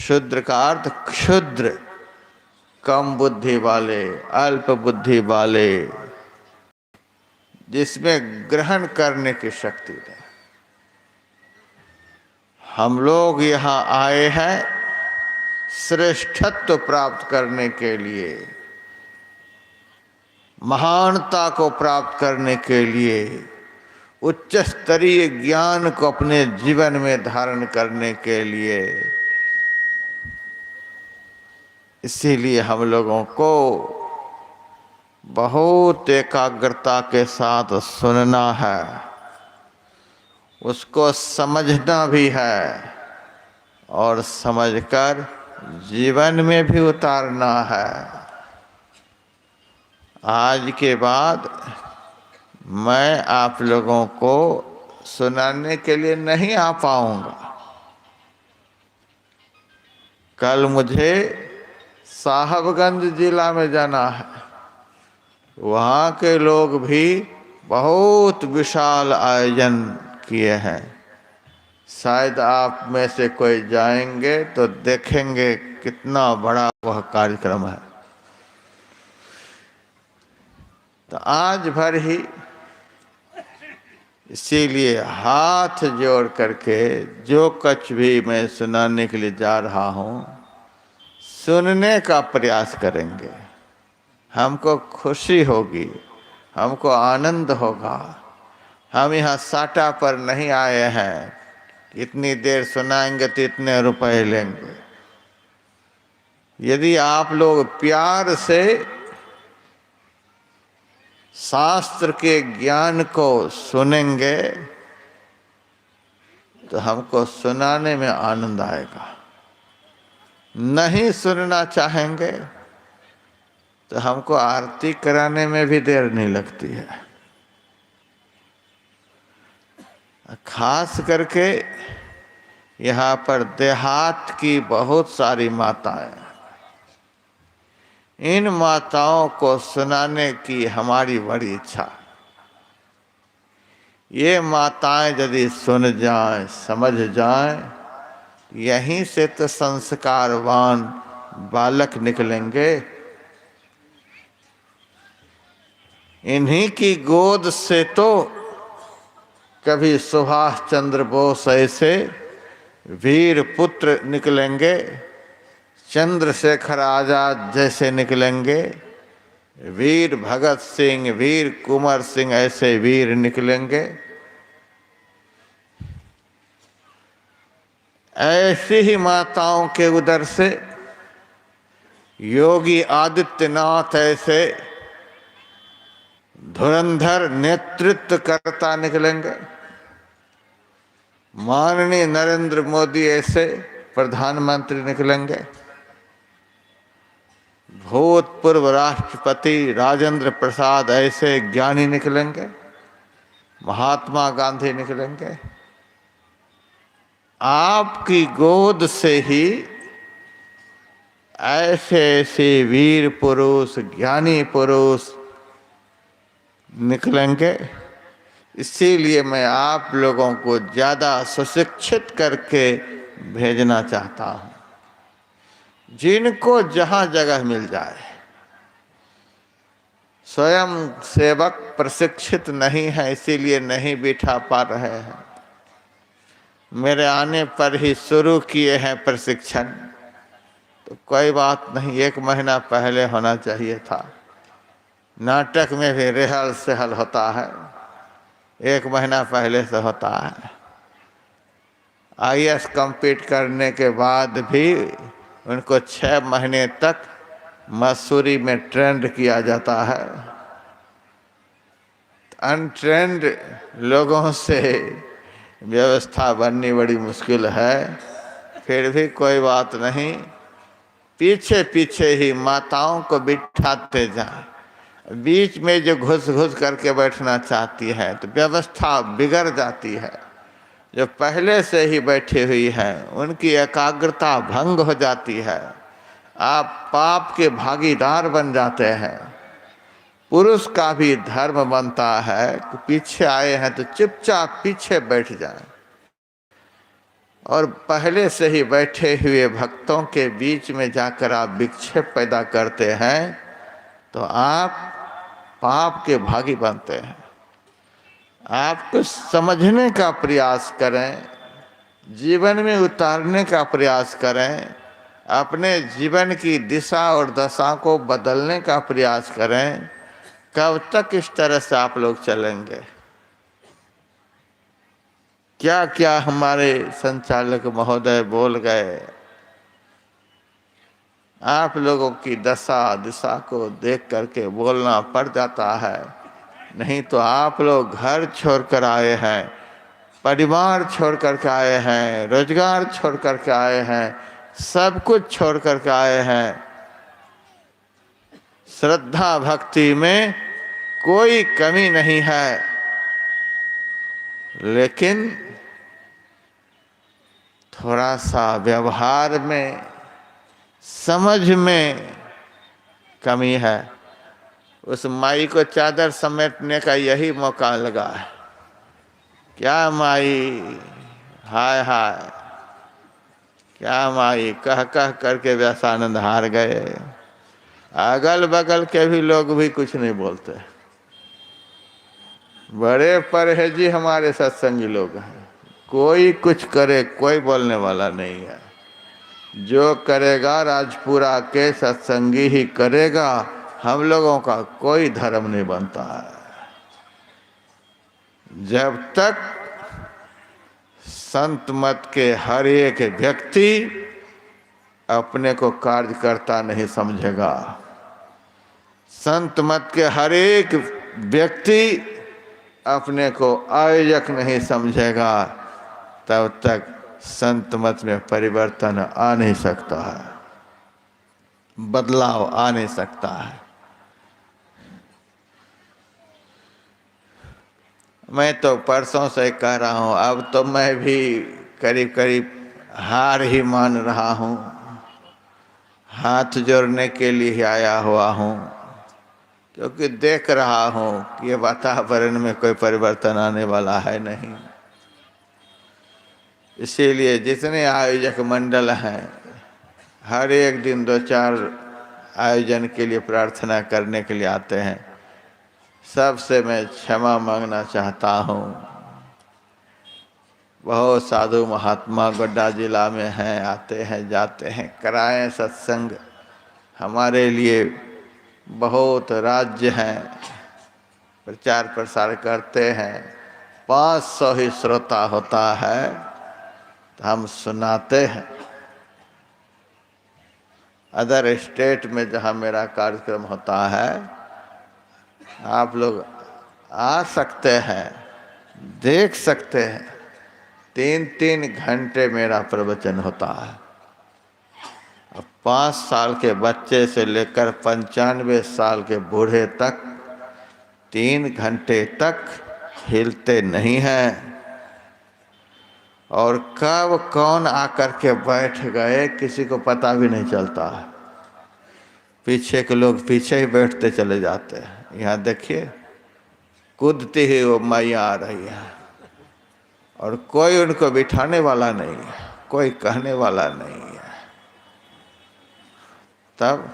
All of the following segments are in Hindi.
शूद्र का अर्थ क्षुद्र, कम बुद्धि वाले, अल्प बुद्धि वाले, जिसमें ग्रहण करने की शक्ति है। हम लोग यहाँ आए हैं श्रेष्ठत्व प्राप्त करने के लिए, महानता को प्राप्त करने के लिए, उच्च स्तरीय ज्ञान को अपने जीवन में धारण करने के लिए। इसीलिए हम लोगों को बहुत एकाग्रता के साथ सुनना है, उसको समझना भी है और समझकर जीवन में भी उतारना है। आज के बाद मैं आप लोगों को सुनाने के लिए नहीं आ पाऊंगा। कल मुझे साहबगंज जिला में जाना है। वहाँ के लोग भी बहुत विशाल आयोजन किए हैं। शायद आप में से कोई जाएंगे तो देखेंगे कितना बड़ा वह कार्यक्रम है। तो आज भर ही इसीलिए हाथ जोड़ करके जो कुछ भी मैं सुनाने के लिए जा रहा हूँ, सुनने का प्रयास करेंगे। हमको खुशी होगी, हमको आनंद होगा। हम यहाँ साटा पर नहीं आए हैं, इतनी देर सुनाएंगे तो इतने रुपए लेंगे। यदि आप लोग प्यार से शास्त्र के ज्ञान को सुनेंगे तो हमको सुनाने में आनंद आएगा। नहीं सुनना चाहेंगे तो हमको आरती कराने में भी देर नहीं लगती है। खास करके यहाँ पर देहात की बहुत सारी माताएं, इन माताओं को सुनाने की हमारी बड़ी इच्छा। ये माताएं यदि सुन जाएं, समझ जाएं, यहीं से तो संस्कारवान बालक निकलेंगे। इन्हीं की गोद से तो कभी सुभाष चंद्र बोस ऐसे वीर पुत्र निकलेंगे, चंद्रशेखर आजाद जैसे निकलेंगे, वीर भगत सिंह, वीर कुंवर सिंह ऐसे वीर निकलेंगे। ऐसी ही माताओं के उदर से योगी आदित्यनाथ ऐसे धुरंधर नेतृत्व करता निकलेंगे। माननीय नरेंद्र मोदी ऐसे प्रधानमंत्री निकलेंगे। भूतपूर्व राष्ट्रपति राजेंद्र प्रसाद ऐसे ज्ञानी निकलेंगे। महात्मा गांधी निकलेंगे। आपकी गोद से ही ऐसे ऐसे वीर पुरुष, ज्ञानी पुरुष निकलेंगे। इसीलिए मैं आप लोगों को ज़्यादा सुशिक्षित करके भेजना चाहता हूँ, जिनको जहाँ जगह मिल जाए। स्वयं सेवक प्रशिक्षित नहीं है, इसीलिए नहीं बिठा पा रहे हैं। मेरे आने पर ही शुरू किए हैं प्रशिक्षण, तो कोई बात नहीं, 1 महीना पहले होना चाहिए था। नाटक में भी रिहल सहल होता है, 1 महीना पहले से होता है। IAS कंप्लीट करने के बाद भी उनको 6 महीने तक मसूरी में ट्रेंड किया जाता है। अनट्रेंड लोगों से व्यवस्था बननी बड़ी मुश्किल है। फिर भी कोई बात नहीं, पीछे पीछे ही माताओं को बिठाते जाएं। बीच में जो घुस घुस करके बैठना चाहती है तो व्यवस्था बिगड़ जाती है। जो पहले से ही बैठी हुई है उनकी एकाग्रता भंग हो जाती है। आप पाप के भागीदार बन जाते हैं। पुरुष का भी धर्म बनता है कि पीछे आए हैं तो चुपचाप पीछे बैठ जाएं और पहले से ही बैठे हुए भक्तों के बीच में जाकर आप विक्षेप पैदा करते हैं तो आप पाप के भागी बनते हैं। आप कुछ समझने का प्रयास करें, जीवन में उतारने का प्रयास करें, अपने जीवन की दिशा और दशा को बदलने का प्रयास करें। कब तक इस तरह से आप लोग चलेंगे? क्या क्या हमारे संचालक महोदय बोल गए, आप लोगों की दशा दिशा को देख करके बोलना पड़ जाता है। नहीं तो आप लोग घर छोड़कर आए हैं, परिवार छोड़ करके आए हैं, रोजगार छोड़ करके आए हैं, सब कुछ छोड़ करके आए हैं। श्रद्धा भक्ति में कोई कमी नहीं है, लेकिन थोड़ा सा व्यवहार में, समझ में कमी है। उस माई को चादर समेटने का यही मौका लगा है। क्या माई, हाय हाय, क्या माई कह कह करके व्यासानंद हार गए। अगल बगल के भी लोग भी कुछ नहीं बोलते। बड़े परहेजी हमारे सत्संगी लोग हैं, कोई कुछ करे कोई बोलने वाला नहीं है। जो करेगा राजपुरा के सत्संगी ही करेगा, हम लोगों का कोई धर्म नहीं बनता है। जब तक संत मत के हर एक व्यक्ति अपने को कार्यकर्ता नहीं समझेगा, संत मत के हर एक व्यक्ति अपने को आयोजक नहीं समझेगा, तब तक संत मत में परिवर्तन आ नहीं सकता है, बदलाव आ नहीं सकता है। मैं तो परसों से कह रहा हूँ, अब तो मैं भी करीब करीब हार ही मान रहा हूँ, हाथ जोड़ने के लिए ही आया हुआ हूँ, क्योंकि देख रहा हूँ कि ये वातावरण में कोई परिवर्तन आने वाला है नहीं। इसीलिए जितने आयोजक मंडल हैं, हर एक दिन 2-4 आयोजन के लिए प्रार्थना करने के लिए आते हैं। सबसे मैं क्षमा मांगना चाहता हूँ। बहुत साधु महात्मा गोड्डा जिला में हैं, आते हैं जाते हैं, कराएं सत्संग। हमारे लिए बहुत राज्य हैं, प्रचार प्रसार करते हैं। 500 ही श्रोता होता है तो हम सुनाते हैं। अदर स्टेट में जहाँ मेरा कार्यक्रम होता है, आप लोग आ सकते हैं, देख सकते हैं। 3-3 घंटे मेरा प्रवचन होता है। अब 5 साल के बच्चे से लेकर 95 साल के बूढ़े तक 3 घंटे तक हिलते नहीं हैं। और कब कौन आकर के बैठ गए किसी को पता भी नहीं चलता है। पीछे के लोग पीछे ही बैठते चले जाते हैं। यहाँ देखिए, कूदती ही वो मैया आ रही है और कोई उनको बिठाने वाला नहीं है, कोई कहने वाला नहीं है। तब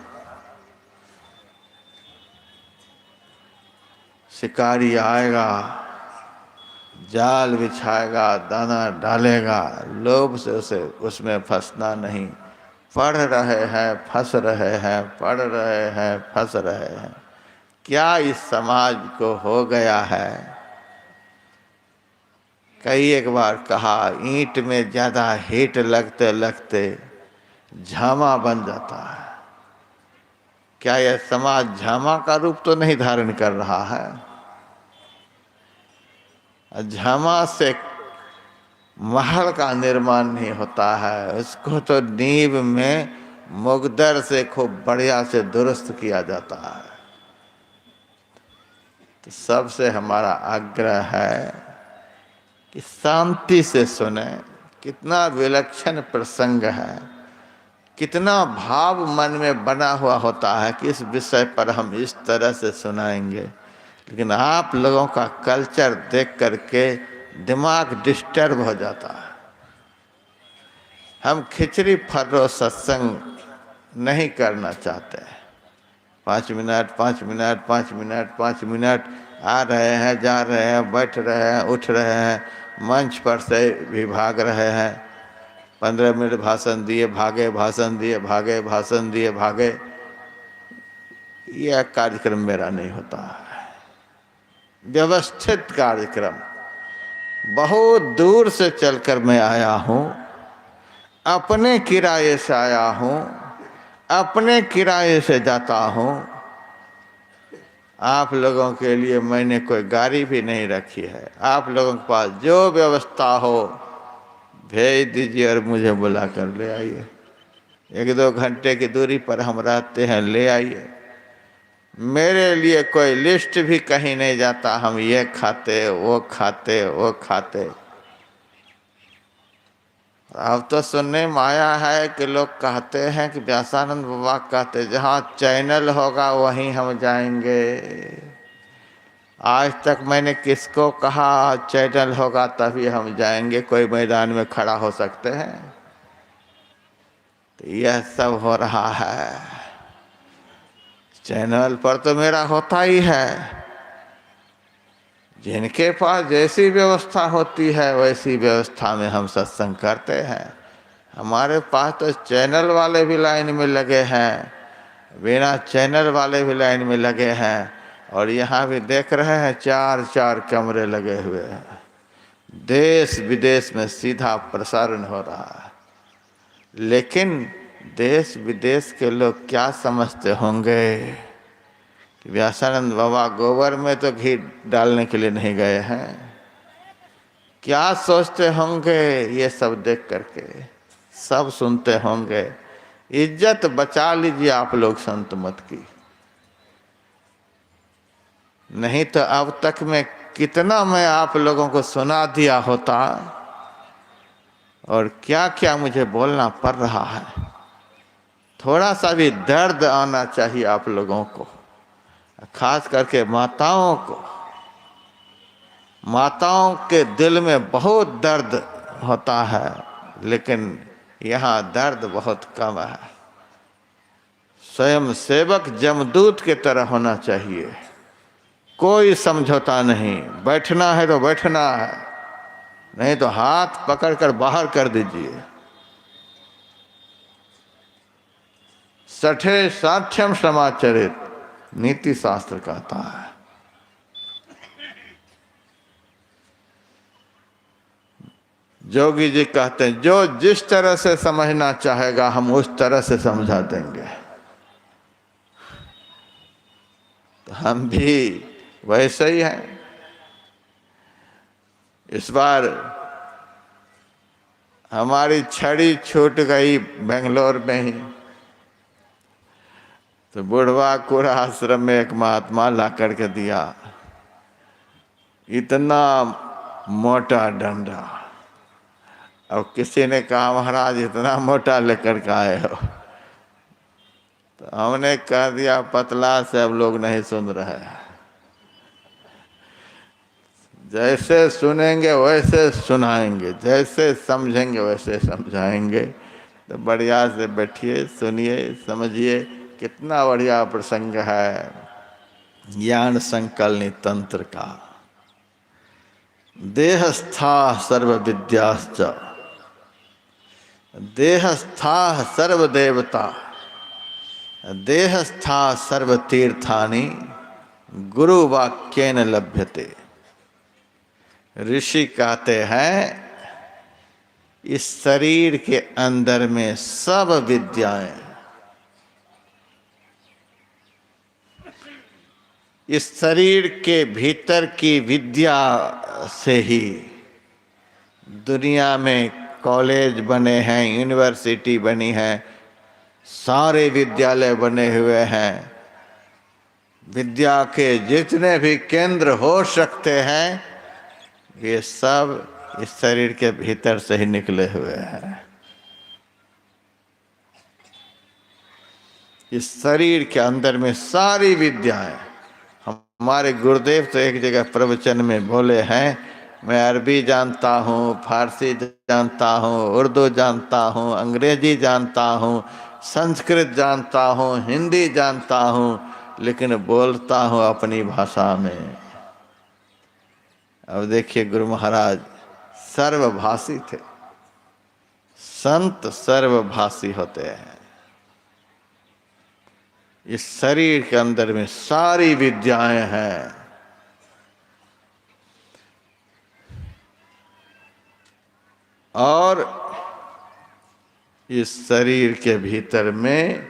शिकारी आएगा, जाल बिछाएगा, दाना डालेगा, लोभ से उसे उसमें फंसना नहीं। पढ़ रहे हैं, फंस रहे हैं, पढ़ रहे हैं, फंस रहे हैं। क्या इस समाज को हो गया है? कई एक बार कहा, ईंट में ज़्यादा हीट लगते लगते झामा बन जाता है। क्या यह समाज झामा का रूप तो नहीं धारण कर रहा है? झामा से महल का निर्माण नहीं होता है, उसको तो नींव में मुगदर से खूब बढ़िया से दुरुस्त किया जाता है। तो सबसे हमारा आग्रह है कि शांति से सुने। कितना विलक्षण प्रसंग है, कितना भाव मन में बना हुआ होता है कि इस विषय पर हम इस तरह से सुनाएंगे। लेकिन आप लोगों का कल्चर देख करके दिमाग डिस्टर्ब हो जाता है। हम खिचड़ी फर्रो सत्संग नहीं करना चाहते हैं। 5 मिनट 5 मिनट 5 मिनट 5 मिनट आ रहे हैं, जा रहे हैं, बैठ रहे हैं, उठ रहे हैं, मंच पर से भी भाग रहे हैं। 15 मिनट भाषण दिए भागे, भाषण दिए भागे, भाषण दिए भागे। यह कार्यक्रम मेरा नहीं होता है। व्यवस्थित कार्यक्रम। बहुत दूर से चलकर मैं आया हूँ, अपने किराए से आया हूँ, अपने किराए से जाता हूँ। आप लोगों के लिए मैंने कोई गाड़ी भी नहीं रखी है। आप लोगों के पास जो व्यवस्था हो भेज दीजिए और मुझे बुला कर ले आइए। 1-2 घंटे की दूरी पर हम रहते हैं, ले आइए। मेरे लिए कोई लिस्ट भी कहीं नहीं जाता, हम ये खाते वो खाते वो खाते। अब तो सुनने में आया है कि लोग कहते हैं कि व्यासानंद बाबा कहते जहाँ चैनल होगा वहीं हम जाएंगे। आज तक मैंने किसको कहा चैनल होगा तभी हम जाएंगे? कोई मैदान में खड़ा हो सकते हैं? तो यह सब हो रहा है। चैनल पर तो मेरा होता ही है। जिनके पास जैसी व्यवस्था होती है वैसी व्यवस्था में हम सत्संग करते हैं। हमारे पास तो चैनल वाले भी लाइन में लगे हैं, बिना चैनल वाले भी लाइन में लगे हैं। और यहाँ भी देख रहे हैं 4-4 कैमरे लगे हुए हैं। देश विदेश में सीधा प्रसारण हो रहा है। लेकिन देश विदेश के लोग क्या समझते होंगे कि व्यासानंद बाबा गोबर में तो घी डालने के लिए नहीं गए हैं? क्या सोचते होंगे ये सब देख करके? सब सुनते होंगे। इज्जत बचा लीजिए आप लोग संत मत की, नहीं तो अब तक में कितना मैं आप लोगों को सुना दिया होता और क्या क्या मुझे बोलना पड़ रहा है। थोड़ा सा भी दर्द आना चाहिए आप लोगों को, खास करके माताओं को। माताओं के दिल में बहुत दर्द होता है, लेकिन यहाँ दर्द बहुत कम है। स्वयं सेवक जमदूत की तरह होना चाहिए। कोई समझौता नहीं। बैठना है तो बैठना है, नहीं तो हाथ पकड़कर बाहर कर दीजिए। सठे साठ्यम समाचरित नीति शास्त्र कहता है। जोगी जी कहते हैं जो जिस तरह से समझना चाहेगा हम उस तरह से समझा देंगे। तो हम भी वैसे ही हैं। इस बार हमारी छड़ी छूट गई बेंगलोर में ही, तो बुढ़वा कुरा आश्रम में एक महात्मा ला करके दिया, इतना मोटा डंडा। अब किसी ने कहा महाराज इतना मोटा लेकर के आए हो, तो हमने कह दिया पतला से अब लोग नहीं सुन रहे हैं। जैसे सुनेंगे वैसे सुनाएंगे, जैसे समझेंगे वैसे समझाएंगे। तो बढ़िया से बैठिए, सुनिए, समझिए। कितना बढ़िया प्रसंग है ज्ञान संकलनी तंत्र का। देहस्था सर्व विद्याश्च देहस्था सर्व देवता देहस्था सर्व तीर्थानि गुरु वाक्येन लभ्यते। ऋषि कहते हैं इस शरीर के अंदर में सब विद्याएं, इस शरीर के भीतर की विद्या से ही दुनिया में कॉलेज बने हैं, यूनिवर्सिटी बनी है, सारे विद्यालय बने हुए हैं। विद्या के जितने भी केंद्र हो सकते हैं ये सब इस शरीर के भीतर से ही निकले हुए हैं। इस शरीर के अंदर में सारी विद्याएं। हमारे गुरुदेव तो एक जगह प्रवचन में बोले हैं, मैं अरबी जानता हूँ, फारसी जानता हूँ, उर्दू जानता हूँ, अंग्रेजी जानता हूँ, संस्कृत जानता हूँ, हिंदी जानता हूँ, लेकिन बोलता हूँ अपनी भाषा में। अब देखिए गुरु महाराज सर्वभाषी थे। संत सर्वभाषी होते हैं। इस शरीर के अंदर में सारी विद्याएं हैं। और इस शरीर के भीतर में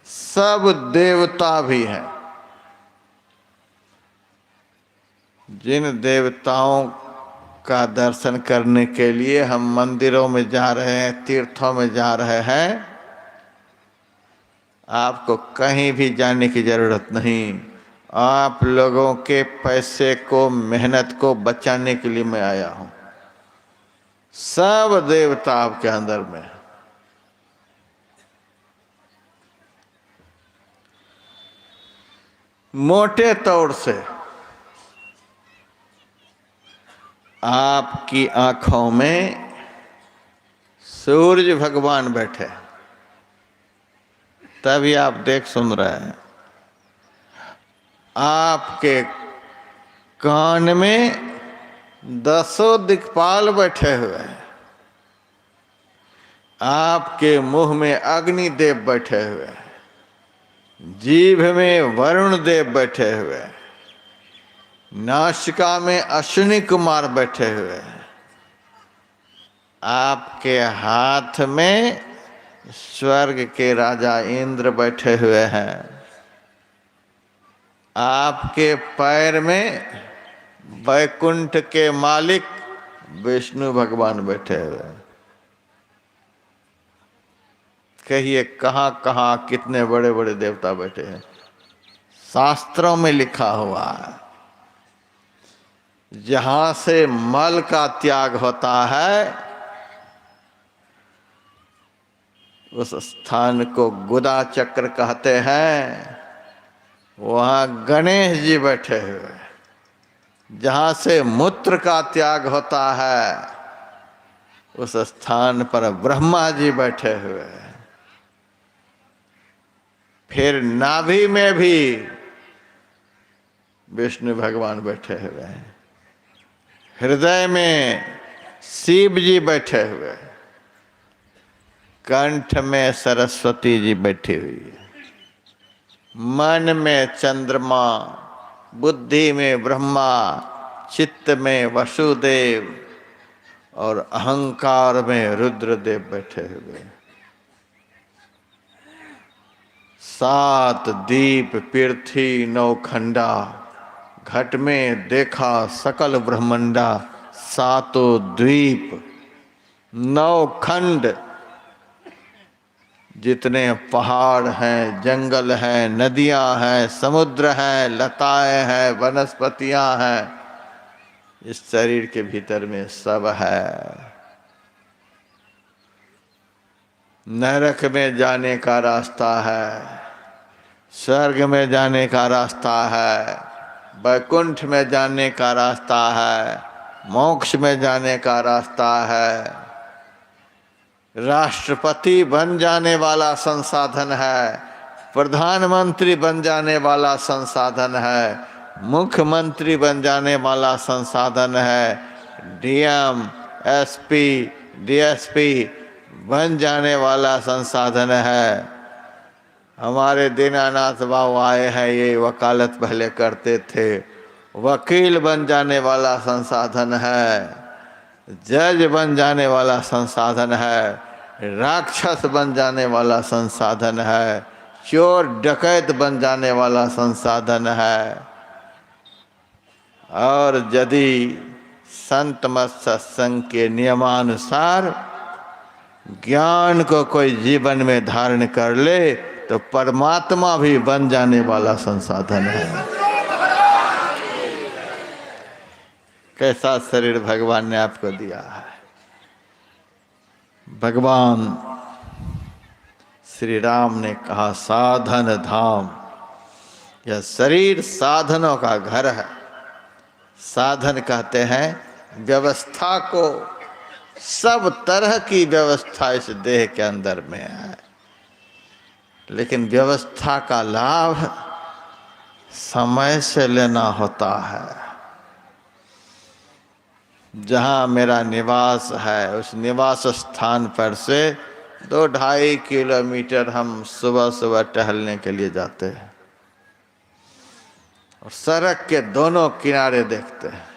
सब देवता भी हैं। जिन देवताओं का दर्शन करने के लिए हम मंदिरों में जा रहे हैं, तीर्थों में जा रहे हैं, आपको कहीं भी जाने की जरूरत नहीं। आप लोगों के पैसे को, मेहनत को बचाने के लिए मैं आया हूं। सब देवता आपके अंदर में है। मोटे तौर से आपकी आंखों में सूर्य भगवान बैठे, तभी आप देख सुन रहे हैं। आपके कान में 10 दिक्पाल बैठे हुए हैं। आपके मुंह में अग्निदेव बैठे हुए हैं। जीभ में वरुण देव बैठे हुए हैं। नासिका में अश्विनी कुमार बैठे हुए हैं। आपके हाथ में स्वर्ग के राजा इंद्र बैठे हुए हैं। आपके पैर में वैकुंठ के मालिक विष्णु भगवान बैठे हुए हैं। कहिए कहाँ कहाँ कितने बड़े बड़े देवता बैठे हैं। शास्त्रों में लिखा हुआ है, जहां से मल का त्याग होता है उस स्थान को गुदा चक्र कहते हैं। वहां गणेश जी बैठे हुए हैं। जहां से मूत्र का त्याग होता है उस स्थान पर ब्रह्मा जी बैठे हुए हैं। फिर नाभि में भी विष्णु भगवान बैठे हुए हैं। हृदय में शिव जी बैठे हुए हैं। कंठ में सरस्वती जी बैठी हुई है। मन में चंद्रमा, बुद्धि में ब्रह्मा, चित्त में वसुदेव और अहंकार में रुद्रदेव बैठे हुए हैं। 7 दीप पृथ्वी 9 खंडा, घट में देखा सकल ब्रह्मंडा। 7 द्वीप 9 खंड, जितने पहाड़ हैं, जंगल हैं, नदियां हैं, समुद्र हैं, लताएं हैं, वनस्पतियां हैं, इस शरीर के भीतर में सब है। नरक में जाने का रास्ता है, स्वर्ग में जाने का रास्ता है, वैकुंठ में जाने का रास्ता है, मोक्ष में जाने का रास्ता है, राष्ट्रपति बन जाने वाला संसाधन है, प्रधानमंत्री बन जाने वाला संसाधन है, मुख्यमंत्री बन जाने वाला संसाधन है, डीएम, एसपी, डीएसपी बन जाने वाला संसाधन है। हमारे दीनानाथ बाबू आए हैं, ये वकालत पहले करते थे। वकील बन जाने वाला संसाधन है, जज बन जाने वाला संसाधन है, राक्षस बन जाने वाला संसाधन है, चोर डकैत बन जाने वाला संसाधन है। और यदि संत मत सत्संग के नियमानुसार ज्ञान को कोई जीवन में धारण कर ले तो परमात्मा भी बन जाने वाला संसाधन है। कैसा शरीर भगवान ने आपको दिया है। भगवान श्री राम ने कहा साधन धाम, यह शरीर साधनों का घर है। साधन कहते हैं व्यवस्था को, सब तरह की व्यवस्था इस देह के अंदर में है, लेकिन व्यवस्था का लाभ समय से लेना होता है। जहाँ मेरा निवास है उस निवास स्थान पर से 2-2.5 किलोमीटर हम सुबह सुबह टहलने के लिए जाते हैं और सड़क के दोनों किनारे देखते हैं।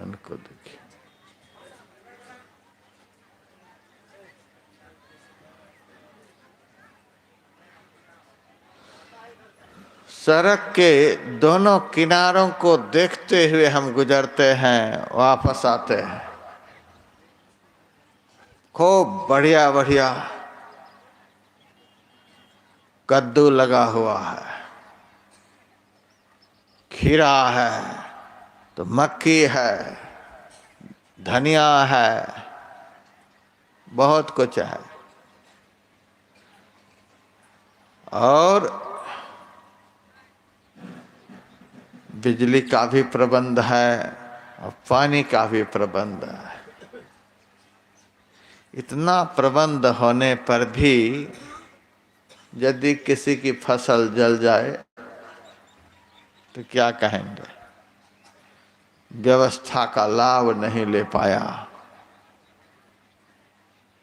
उनको देखिए, सड़क के दोनों किनारों को देखते हुए हम गुजरते हैं, वापस आते हैं। खूब बढ़िया बढ़िया कद्दू लगा हुआ है, खीरा है, तो मक्की है, धनिया है, बहुत कुछ है। और बिजली का भी प्रबंध है और पानी का भी प्रबंध है। इतना प्रबंध होने पर भी यदि किसी की फसल जल जाए तो क्या कहेंगे? व्यवस्था का लाभ नहीं ले पाया।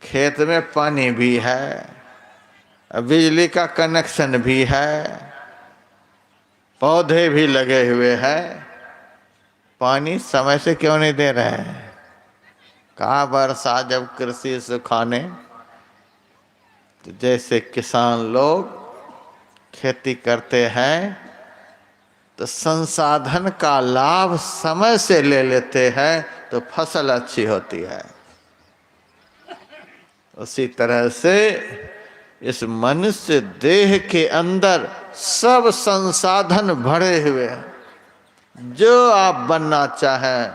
खेत में पानी भी है, बिजली का कनेक्शन भी है, पौधे भी लगे हुए हैं, पानी समय से क्यों नहीं दे रहे हैं? कहा वर्षा जब कृषि सुखाने, तो जैसे किसान लोग खेती करते हैं तो संसाधन का लाभ समय से ले लेते हैं तो फसल अच्छी होती है। उसी तरह से इस मनुष्य देह के अंदर सब संसाधन भरे हुए हैं। जो आप बनना चाहें,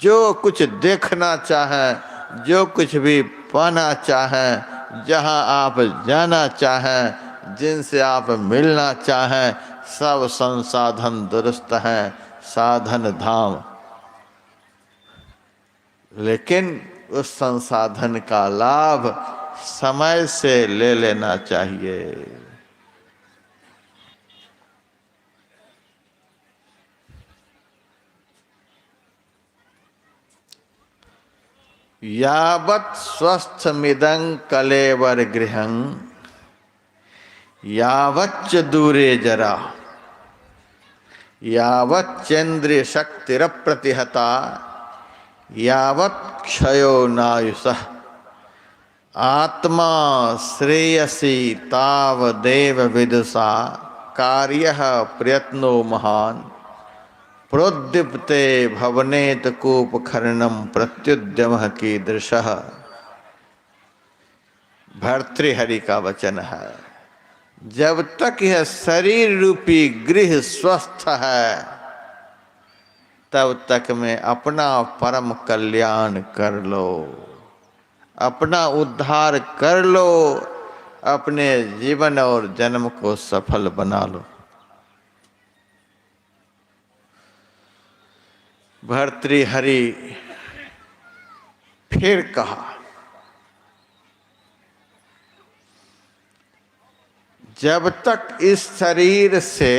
जो कुछ देखना चाहें, जो कुछ भी पाना चाहें, जहां आप जाना चाहें, जिनसे आप मिलना चाहें, सब संसाधन दुरुस्त हैं, साधन धाम। लेकिन उस संसाधन का लाभ समय से ले लेना चाहिए। यावत् स्वस्थमिदं कलेवर गृहं यावच्च दूरे जरा यावच्चेन्द्रिय शक्तिरप्रतिहता यावत् क्षयो नायुषः आत्मा श्रेयसी तावदेव विदुषा कार्यः प्रयत्नो महान् प्रोद्दीप्ते भवनेत कूपखरणम प्रत्युद्यमः कीदृशः। भर्तृहरि का वचन है। जब तक यह शरीर रूपी गृह स्वस्थ है तब तक में अपना परम कल्याण कर लो, अपना उद्धार कर लो, अपने जीवन और जन्म को सफल बना लो। भर्तृहरि फिर कहा, जब तक इस शरीर से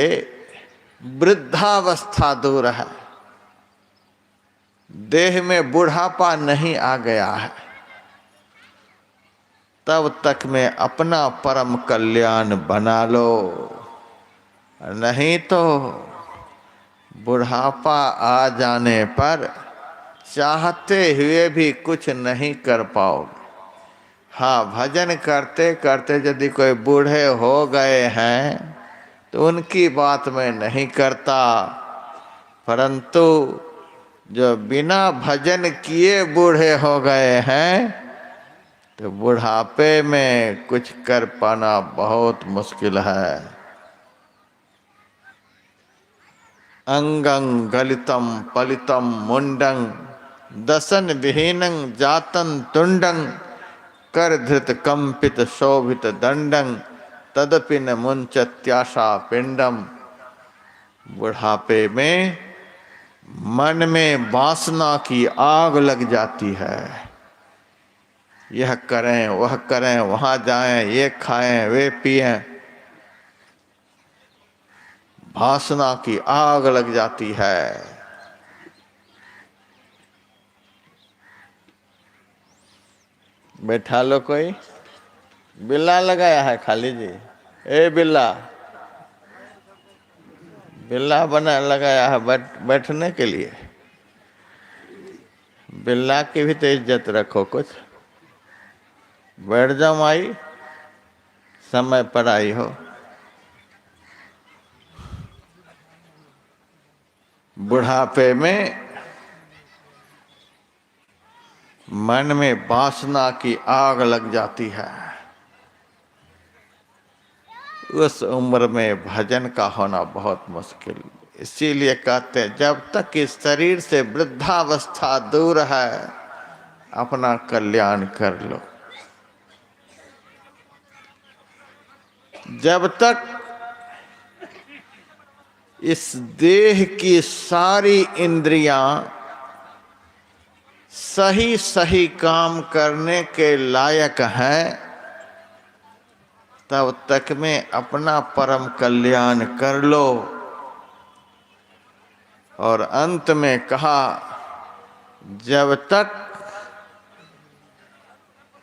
वृद्धावस्था दूर है, देह में बुढ़ापा नहीं आ गया है, तब तक में अपना परम कल्याण बना लो। नहीं तो बुढ़ापा आ जाने पर चाहते हुए भी कुछ नहीं कर पाओगे। हाँ, भजन करते करते यदि कोई बूढ़े हो गए हैं तो उनकी बात मैं नहीं करता, परंतु जो बिना भजन किए बूढ़े हो गए हैं तो बुढ़ापे में कुछ कर पाना बहुत मुश्किल है। अंगं गलितम पलितम मुंडं दसन विहीनं जातं तुंडं कर धृत कंपित शोभित दंडं तदपि न मुंचत्याशा पिंडम। बुढ़ापे में मन में वासना की आग लग जाती है। यह करें, वह करें, वहां जाएं, ये खाएं, वे पिएं, वासना की आग लग जाती है। बैठा लो, कोई बिल्ला लगाया है खाली जी। ए बिल्ला, बिल्ला बना लगाया है बैठने के लिए। बिल्ला की भी तो इज्जत रखो कुछ। बैठ जाओ माई, समय पर आई हो। बुढ़ापे में मन में वासना की आग लग जाती है। उस उम्र में भजन का होना बहुत मुश्किल। इसीलिए कहते हैं जब तक इस शरीर से वृद्धावस्था दूर है, अपना कल्याण कर लो। जब तक इस देह की सारी इंद्रियां सही सही काम करने के लायक हैं, तब तक में अपना परम कल्याण कर लो। और अंत में कहा, जब तक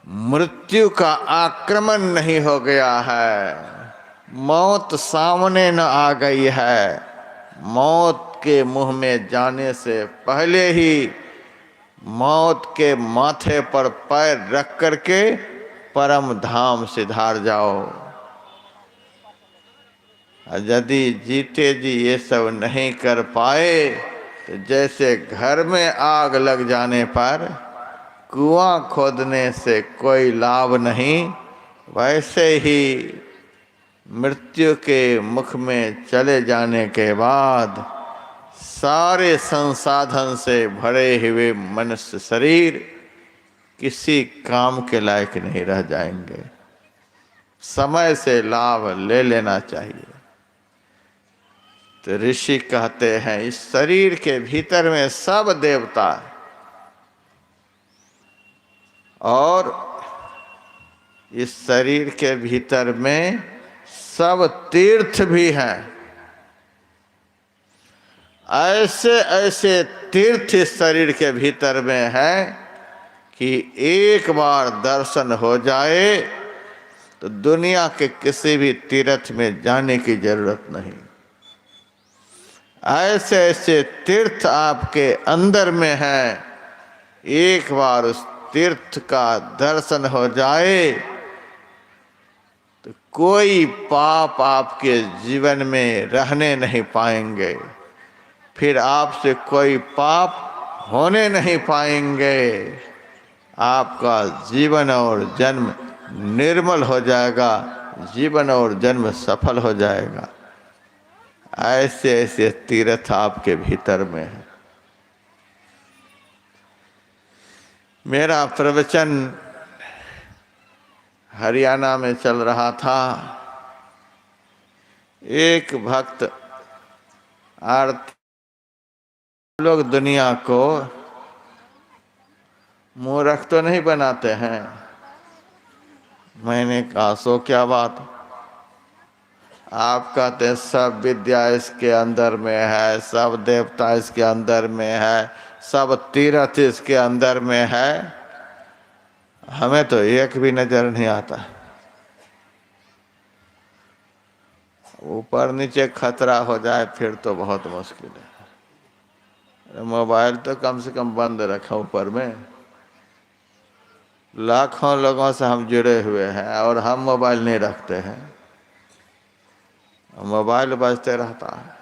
मृत्यु का आक्रमण नहीं हो गया है, मौत सामने न आ गई है, मौत के मुंह में जाने से पहले ही मौत के माथे पर पैर रख करके परम धाम सिधार जाओ। यदि जीते जी ये सब नहीं कर पाए, तो जैसे घर में आग लग जाने पर कुआं खोदने से कोई लाभ नहीं, वैसे ही मृत्यु के मुख में चले जाने के बाद सारे संसाधन से भरे हुए मनुष्य शरीर किसी काम के लायक नहीं रह जाएंगे। समय से लाभ ले लेना चाहिए। तो ऋषि कहते हैं इस शरीर के भीतर में सब देवता है और इस शरीर के भीतर में सब तीर्थ भी हैं। ऐसे ऐसे तीर्थ इस शरीर के भीतर में है कि एक बार दर्शन हो जाए तो दुनिया के किसी भी तीर्थ में जाने की जरूरत नहीं। ऐसे ऐसे तीर्थ आपके अंदर में है, एक बार उस तीर्थ का दर्शन हो जाए तो कोई पाप आपके जीवन में रहने नहीं पाएंगे, फिर आपसे कोई पाप होने नहीं पाएंगे। आपका जीवन और जन्म निर्मल हो जाएगा, जीवन और जन्म सफल हो जाएगा। ऐसे ऐसे तीर्थ आपके भीतर में है। मेरा प्रवचन हरियाणा में चल रहा था। एक भक्त लोग दुनिया को मूर्ख तो नहीं बनाते हैं। मैंने कहा सो क्या बात, आप कहते हैं सब विद्या इसके अंदर में है, सब देवता इसके अंदर में है, सब तीर्थ इसके अंदर में है, हमें तो एक भी नजर नहीं आता। ऊपर नीचे खतरा हो जाए फिर तो बहुत मुश्किल है। मोबाइल तो कम से कम बंद रखा ऊपर में। लाखों लोगों से हम जुड़े हुए हैं और हम मोबाइल नहीं रखते हैं, मोबाइल बजते रहता है।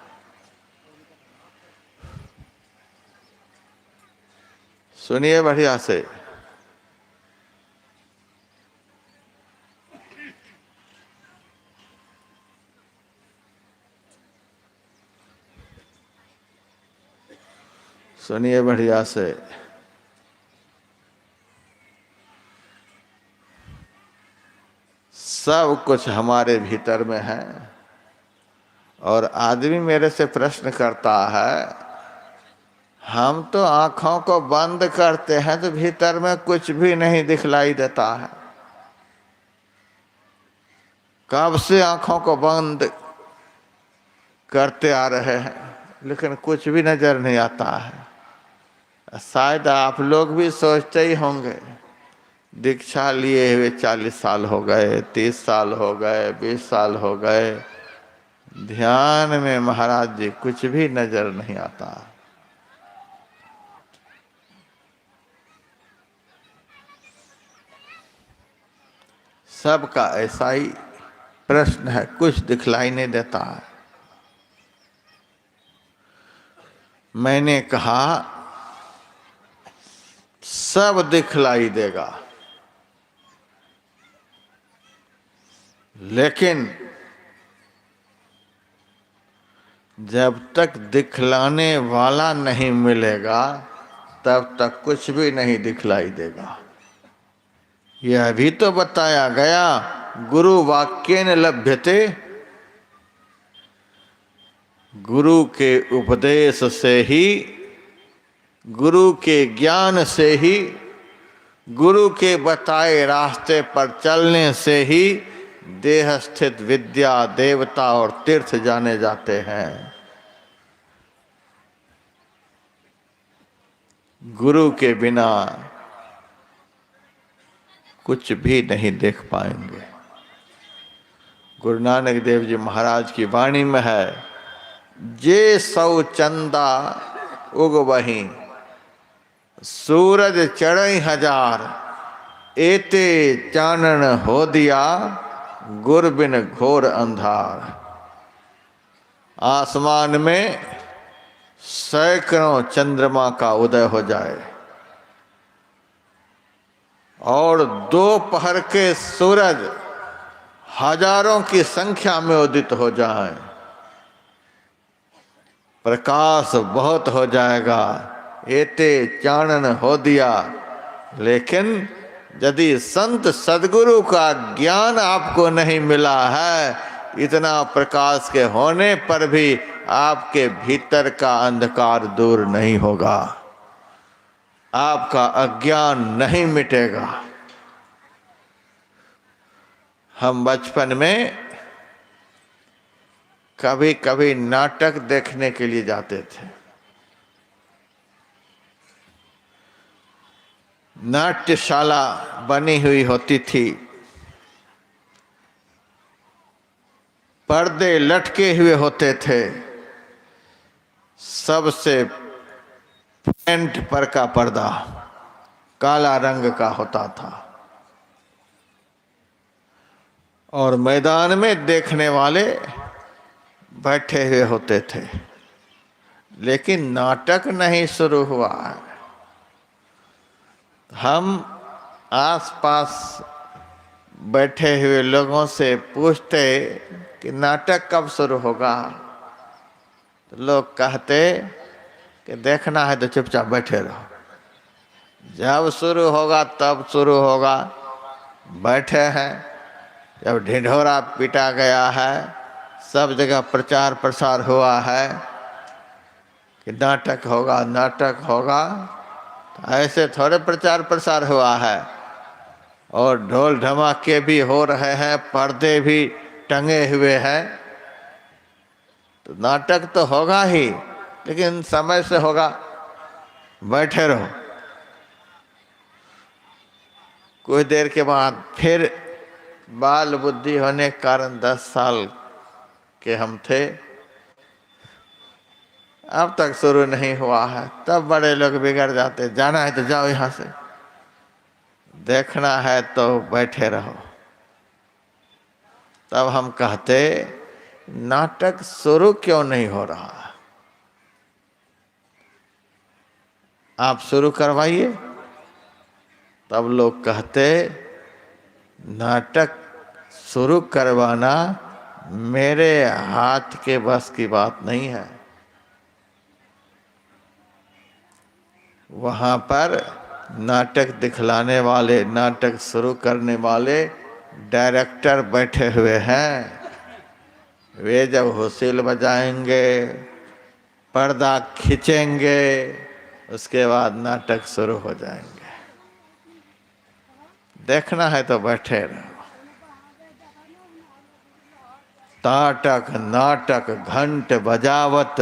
सुनिए बढ़िया से। सुनिए बढ़िया से। सब कुछ हमारे भीतर में है। और आदमी मेरे से प्रश्न करता है हम तो आंखों को बंद करते हैं तो भीतर में कुछ भी नहीं दिखलाई देता है। कब से आंखों को बंद करते आ रहे हैं, लेकिन कुछ भी नजर नहीं आता है। शायद आप लोग भी सोचते ही होंगे, दीक्षा लिए हुए 40 साल हो गए, 30 साल हो गए, 20 साल हो गए, ध्यान में महाराज जी कुछ भी नजर नहीं आता। सबका ऐसा ही प्रश्न है, कुछ दिखलाई नहीं देता है। मैंने कहा सब दिखलाई देगा, लेकिन जब तक दिखलाने वाला नहीं मिलेगा तब तक कुछ भी नहीं दिखलाई देगा। यह भी तो बताया गया, गुरु वाक्येन लभ्यते, गुरु के उपदेश से ही, गुरु के ज्ञान से ही, गुरु के बताए रास्ते पर चलने से ही देह स्थित विद्या, देवता और तीर्थ जाने जाते हैं। गुरु के बिना कुछ भी नहीं देख पाएंगे। गुरु नानक देव जी महाराज की वाणी में है, जे सौ चंदा उग वही, सूरज चढ़ई हजार, एते चानन हो दिया, गुर बिन घोर अंधार। आसमान में सैकड़ों चंद्रमा का उदय हो जाए और दोपहर के सूरज हजारों की संख्या में उदित हो जाए, प्रकाश बहुत हो जाएगा, एते चानन हो दिया। लेकिन यदि संत सदगुरु का ज्ञान आपको नहीं मिला है, इतना प्रकाश के होने पर भी आपके भीतर का अंधकार दूर नहीं होगा, आपका अज्ञान नहीं मिटेगा। हम बचपन में कभी कभी नाटक देखने के लिए जाते थे। नाट्यशाला बनी हुई होती थी, पर्दे लटके हुए होते थे, सबसे फ्रंट पर का पर्दा काला रंग का होता था और मैदान में देखने वाले बैठे हुए होते थे, लेकिन नाटक नहीं शुरू हुआ है। हम आसपास बैठे हुए लोगों से पूछते कि नाटक कब शुरू होगा, तो लोग कहते कि देखना है तो चुपचाप बैठे रहो, जब शुरू होगा तब शुरू होगा। बैठे हैं, जब ढिढोरा पीटा गया है, सब जगह प्रचार प्रसार हुआ है कि नाटक होगा नाटक होगा, तो ऐसे थोड़े प्रचार प्रसार हुआ है। और ढोल ढमाके भी हो रहे हैं, पर्दे भी टंगे हुए हैं, तो नाटक तो होगा ही, लेकिन समय से होगा। बैठे रहो। कुछ देर के बाद फिर बाल बुद्धि होने के कारण 10 साल के हम थे, अब तक शुरू नहीं हुआ है, तब बड़े लोग बिगड़ जाते, जाना है तो जाओ यहाँ से, देखना है तो बैठे रहो। तब हम कहते नाटक शुरू क्यों नहीं हो रहा, आप शुरू करवाइए। तब लोग कहते नाटक शुरू करवाना मेरे हाथ के बस की बात नहीं है। वहाँ पर नाटक दिखलाने वाले, नाटक शुरू करने वाले डायरेक्टर बैठे हुए हैं। वे जब हुसिल बजाएंगे, पर्दा खींचेंगे, उसके बाद नाटक शुरू हो जाएंगे। देखना है तो बैठे रहो। ताटक नाटक घंट बजावत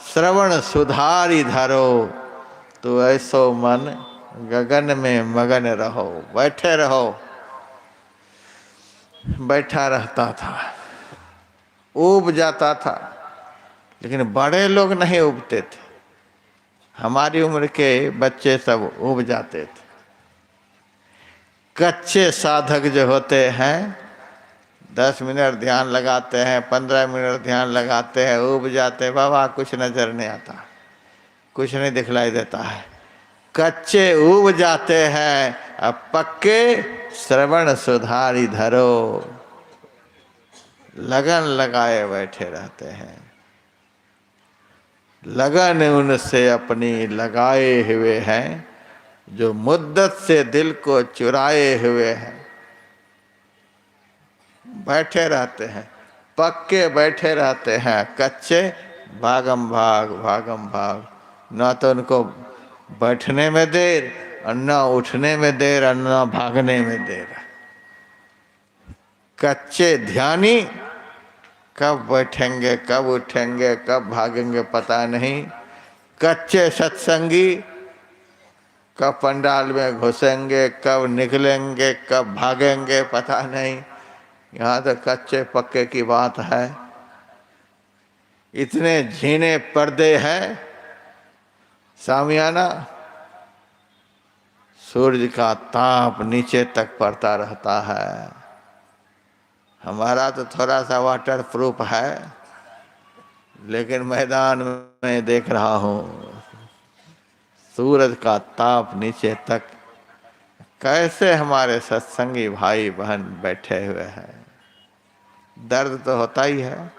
श्रवण सुधारी धरो, तो ऐसो मन गगन में मगन रहो। बैठे रहो। बैठा रहता था, ऊब जाता था, लेकिन बड़े लोग नहीं उबते थे। हमारी उम्र के बच्चे सब उब जाते थे। कच्चे साधक जो होते हैं 10 मिनट ध्यान लगाते हैं, 15 मिनट ध्यान लगाते हैं, उब जाते, बाबा कुछ नजर नहीं आता, कुछ नहीं दिखलाई देता है। कच्चे उब जाते हैं, अब पक्के श्रवण सुधारी धरो, लगन लगाए बैठे रहते हैं। लगन उनसे अपनी लगाए हुए हैं, जो मुद्दत से दिल को चुराए हुए हैं। बैठे रहते हैं, पक्के बैठे रहते हैं। कच्चे भागम भाग भागम भाग, ना तो उनको बैठने में देर और ना उठने में देर और ना भागने में देर। कच्चे ध्यानी कब बैठेंगे, कब उठेंगे, कब भागेंगे पता नहीं। कच्चे सत्संगी कब पंडाल में घुसेंगे, कब निकलेंगे, कब भागेंगे पता नहीं। यहाँ तो कच्चे पक्के की बात है। इतने झीने पर्दे हैं, सामियाना, सूरज का ताप नीचे तक पड़ता रहता है। हमारा तो थोड़ा सा वाटर प्रूफ है, लेकिन मैदान में देख रहा हूँ सूरज का ताप नीचे तक। कैसे हमारे सत्संगी भाई बहन बैठे हुए हैं। दर्द तो होता ही है।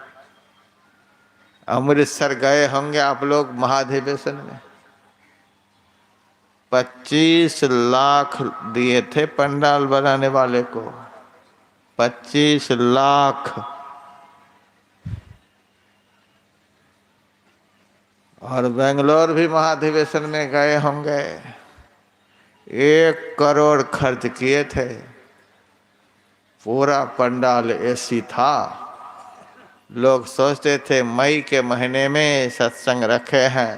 अमृतसर गए होंगे आप लोग महाधिवेशन में। 25 लाख दिए थे पंडाल बनाने वाले को, 25 लाख। और बेंगलोर भी महाधिवेशन में गए होंगे, 1 करोड़ खर्च किए थे। पूरा पंडाल एसी था। लोग सोचते थे मई के महीने में सत्संग रखे हैं।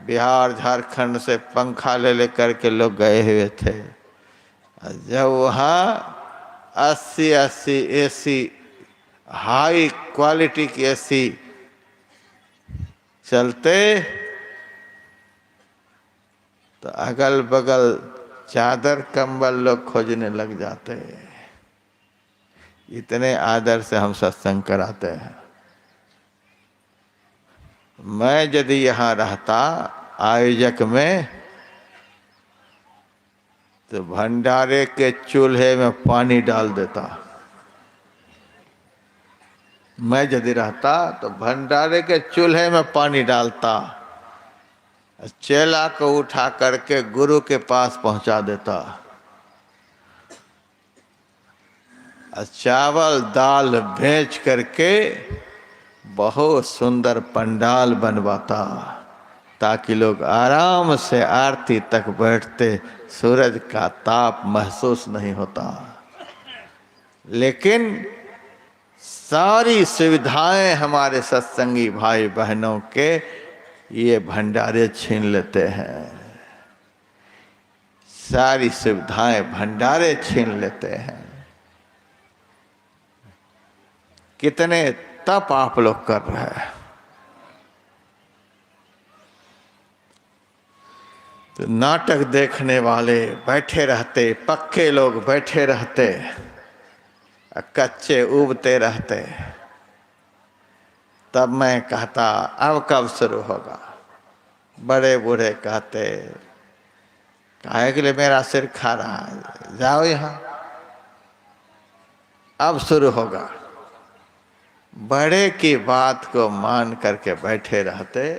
बिहार झारखंड से पंखा ले लेकर के लोग गए हुए थे। जब वहाँ 80 एसी, हाई क्वालिटी की एसी चलते, तो अगल बगल चादर कंबल लोग खोजने लग जाते। इतने आदर से हम सत्संग कराते हैं। मैं यदि यहाँ रहता आयोजक में, तो भंडारे के चूल्हे में पानी डाल देता। मैं यदि रहता तो भंडारे के चूल्हे में पानी डालता, चेला को उठा करके गुरु के पास पहुंचा देता, चावल दाल बेच करके बहुत सुंदर पंडाल बनवाता, ताकि लोग आराम से आरती तक बैठते, सूरज का ताप महसूस नहीं होता। लेकिन सारी सुविधाएं हमारे सत्संगी भाई बहनों के ये भंडारे छीन लेते हैं। सारी सुविधाएं भंडारे छीन लेते हैं। कितने तप आप लोग कर रहे हैं। तो नाटक देखने वाले बैठे रहते, पक्के लोग बैठे रहते, कच्चे उबते रहते। तब मैं कहता अब कब शुरू होगा। बड़े बूढ़े कहते काहे के लिए मेरा सिर खा रहा है, जाओ यहाँ, अब शुरू होगा। बड़े की बात को मान करके बैठे रहते।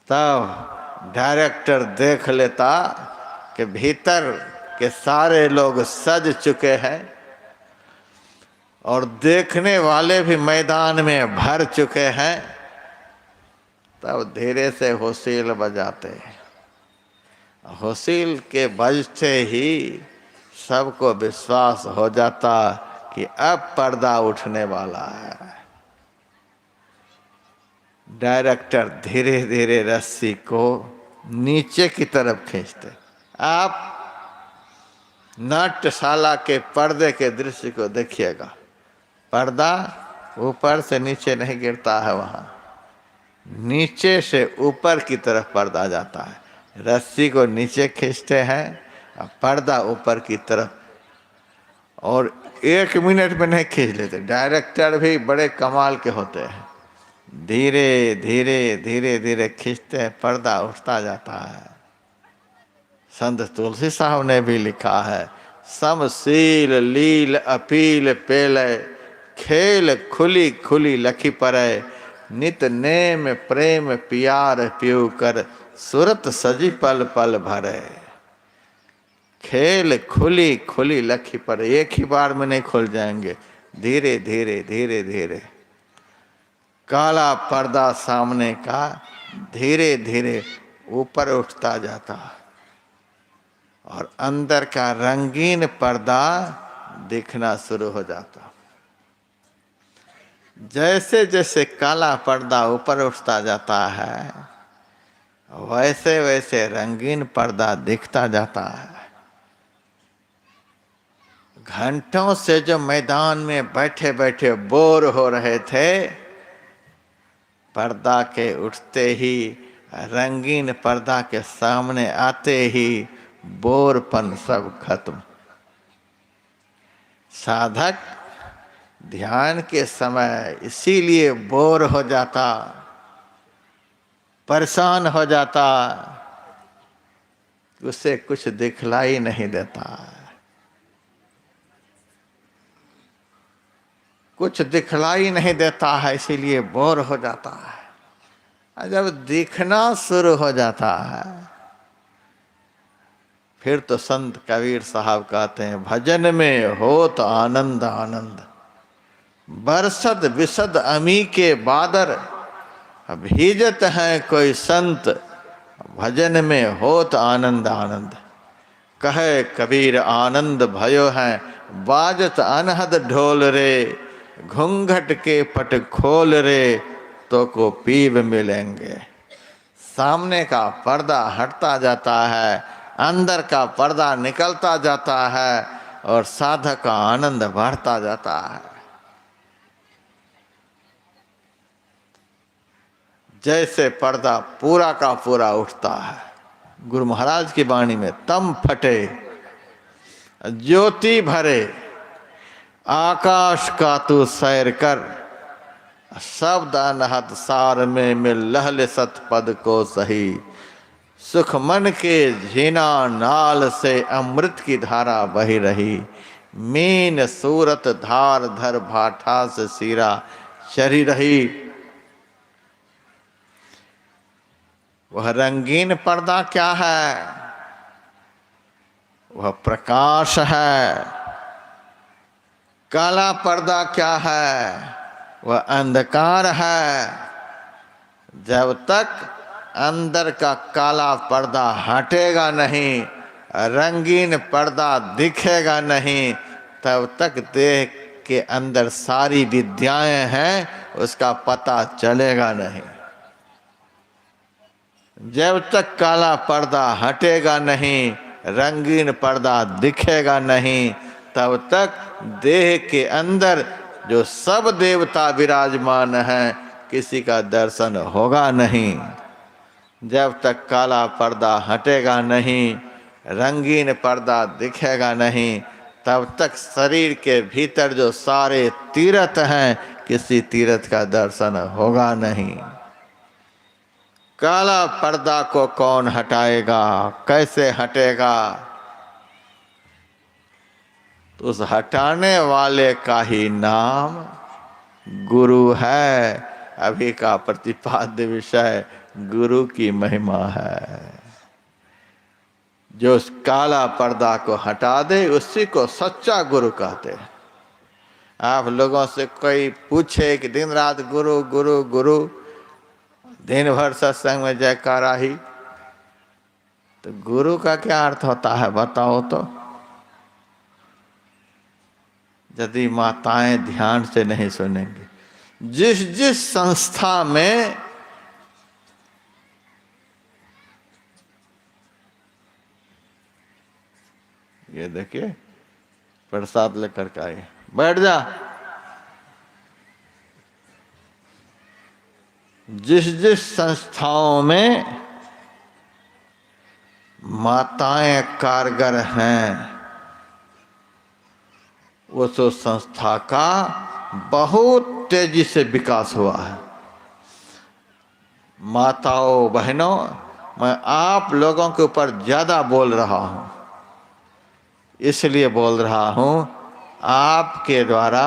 तब डायरेक्टर देख लेता कि भीतर के सारे लोग सज चुके हैं और देखने वाले भी मैदान में भर चुके हैं। तब धीरे से हुसील बजाते, हुसील के बजते ही सबको विश्वास हो जाता कि अब पर्दा उठने वाला है। डायरेक्टर धीरे धीरे रस्सी को नीचे की तरफ खींचते। आप नाट्यशाला के पर्दे के दृश्य को देखिएगा, पर्दा ऊपर से नीचे नहीं गिरता है, वहाँ नीचे से ऊपर की तरफ पर्दा जाता है। रस्सी को नीचे खींचते हैं और पर्दा ऊपर की तरफ, और 1 मिनट में नहीं खींच लेते। डायरेक्टर भी बड़े कमाल के होते हैं, धीरे धीरे धीरे धीरे खींचते हैं, पर्दा उठता जाता है। संत तुलसी साहब ने भी लिखा है, समशील लील अपील पेले, खेल खुली खुली लखी परे, नित नेम प्रेम प्यार पियू कर, सुरत सजी पल पल भरे। खेल खुली खुली लखी पर, एक ही बार में नहीं खुल जाएंगे, धीरे धीरे धीरे धीरे। काला पर्दा सामने का धीरे धीरे ऊपर उठता जाता और अंदर का रंगीन पर्दा दिखना शुरू हो जाता। जैसे जैसे काला पर्दा ऊपर उठता जाता है, वैसे वैसे रंगीन पर्दा दिखता जाता है। घंटों से जो मैदान में बैठे बैठे बोर हो रहे थे, पर्दा के उठते ही, रंगीन पर्दा के सामने आते ही बोरपन सब खत्म। साधक ध्यान के समय इसीलिए बोर हो जाता, परेशान हो जाता, उसे कुछ दिखलाई नहीं देता, कुछ दिखलाई नहीं देता है, इसीलिए बोर हो जाता है। जब दिखना शुरू हो जाता है, फिर तो संत कबीर साहब कहते हैं, भजन में होत आनंद आनंद, बरसद विसद अमी के बादर, भीजत हैं कोई संत, भजन में होत आनंद आनंद। कहे कबीर आनंद भयो है, बाजत अनहद ढोल रे, घूंघट के पट खोल रे, तो को पीव मिलेंगे। सामने का पर्दा हटता जाता है, अंदर का पर्दा निकलता जाता है और साधक का आनंद बढ़ता जाता है। जैसे पर्दा पूरा का पूरा उठता है, गुरु महाराज की वाणी में, तम फटे ज्योति भरे, आकाश का तू सैर कर, शब्द अनहद सार में मिल लहल सत पद को सही, सुख मन के झीना नाल से अमृत की धारा बही रही, मीन सूरत धार धर भाठा से सीरा चरी रही। वह रंगीन पर्दा क्या है? वह प्रकाश है। काला पर्दा क्या है? वह अंधकार है। जब तक अंदर का काला पर्दा हटेगा नहीं, रंगीन पर्दा दिखेगा नहीं, तब तक देह के अंदर सारी विद्याएं हैं उसका पता चलेगा नहीं। जब तक काला पर्दा हटेगा नहीं, रंगीन पर्दा दिखेगा नहीं, तब तक देह के अंदर जो सब देवता विराजमान हैं किसी का दर्शन होगा नहीं। जब तक काला पर्दा हटेगा नहीं, रंगीन पर्दा दिखेगा नहीं, तब तक शरीर के भीतर जो सारे तीर्थ हैं किसी तीर्थ का दर्शन होगा नहीं। काला पर्दा को कौन हटाएगा? कैसे हटेगा? तो उस हटाने वाले का ही नाम गुरु है। अभी का प्रतिपाद्य विषय गुरु की महिमा है। जो उस काला पर्दा को हटा दे उसी को सच्चा गुरु कहते हैं। आप लोगों से कोई पूछे कि दिन रात गुरु गुरु गुरु, दिन भर सत्संग में जयकारा ही, तो गुरु का क्या अर्थ होता है बताओ तो? यदि माताएं ध्यान से नहीं सुनेंगी, जिस जिस संस्था में ये देखिए प्रसाद लेकर के आए, बैठ जा। जिस जिस संस्थाओं में माताएं कारगर हैं उस संस्था का बहुत तेजी से विकास हुआ है। माताओं बहनों, मैं आप लोगों के ऊपर ज्यादा बोल रहा हूं, इसलिए बोल रहा हूं आपके द्वारा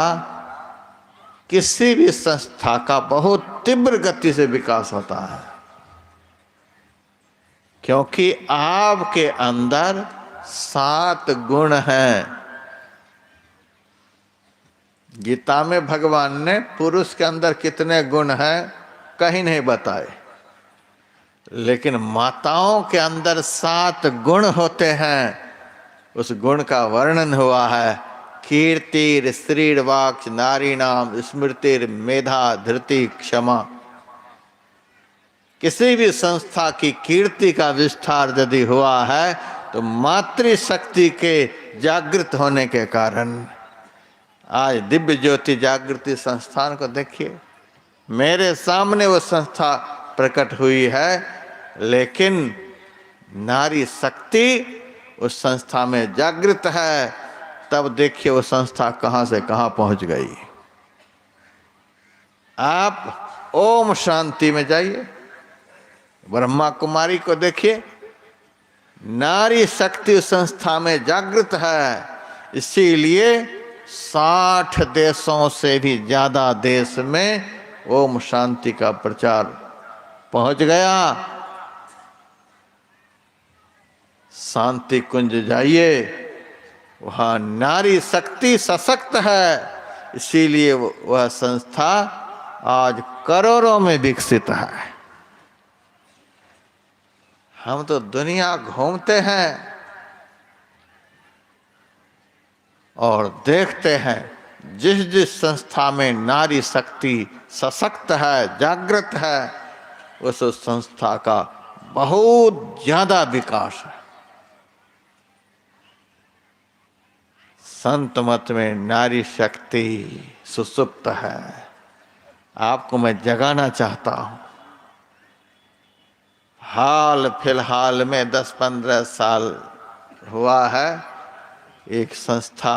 किसी भी संस्था का बहुत तीव्र गति से विकास होता है, क्योंकि आपके अंदर 7 गुण हैं। गीता में भगवान ने पुरुष के अंदर कितने गुण हैं कहीं नहीं बताए, लेकिन माताओं के अंदर 7 गुण होते हैं। उस गुण का वर्णन हुआ है, कीर्तिर श्रीर्वाक् नारीणाम स्मृतिर मेधा धृति क्षमा। किसी भी संस्था की कीर्ति का विस्तार यदि हुआ है तो मातृशक्ति के जागृत होने के कारण। आज दिव्य ज्योति जागृति संस्थान को देखिए, मेरे सामने वो संस्था प्रकट हुई है, लेकिन नारी शक्ति उस संस्था में जागृत है। तब देखिए वो संस्था कहां से कहां पहुंच गई। आप ओम शांति में जाइए, ब्रह्मा कुमारी को देखिए, नारी शक्ति संस्था में जागृत है। इसीलिए 60 देशों से भी ज्यादा देश में ओम शांति का प्रचार पहुंच गया। शांति कुंज जाइए, वहां नारी शक्ति सशक्त है, इसीलिए वह संस्था आज करोड़ों में विकसित है। हम तो दुनिया घूमते हैं और देखते हैं जिस जिस संस्था में नारी शक्ति सशक्त है, जागृत है, उस संस्था का बहुत ज्यादा विकास है। संत मत में नारी शक्ति सुसुप्त है। आपको मैं जगाना चाहता हूं। हाल फिलहाल में 10-15 साल हुआ है, एक संस्था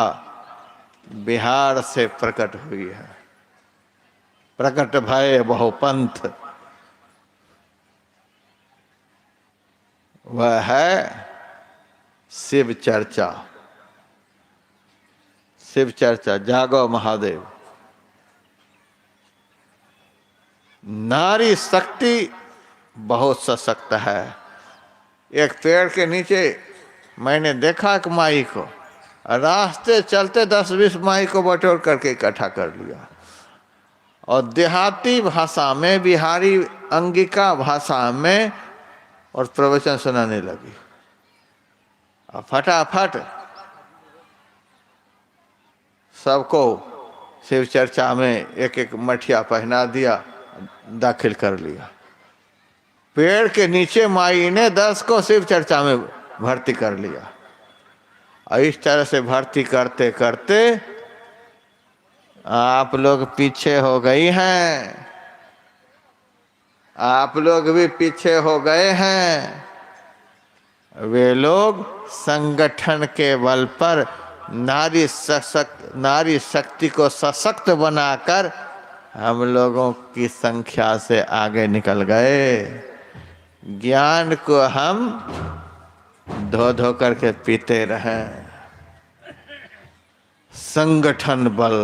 बिहार से प्रकट हुई है, प्रकट भय बहुपंथ। वह है शिव चर्चा। शिव चर्चा, जागो महादेव। नारी शक्ति बहुत सशक्त है। एक पेड़ के नीचे मैंने देखा एक माई को, रास्ते चलते 10-20 माई को बटोर करके इकट्ठा कर लिया और देहाती भाषा में, बिहारी अंगिका भाषा में और प्रवचन सुनाने लगी। और फटाफट सबको शिव चर्चा में एक एक मठिया पहना दिया, दाखिल कर लिया। पेड़ के नीचे माई ने 10 को शिव चर्चा में भर्ती कर लिया। और इस तरह से भर्ती करते करते आप लोग पीछे हो गई हैं, आप लोग भी पीछे हो गए हैं। वे लोग संगठन के बल पर नारी शक्ति को सशक्त बनाकर हम लोगों की संख्या से आगे निकल गए। ज्ञान को हम धो धो करके पीते रहे। संगठन बल,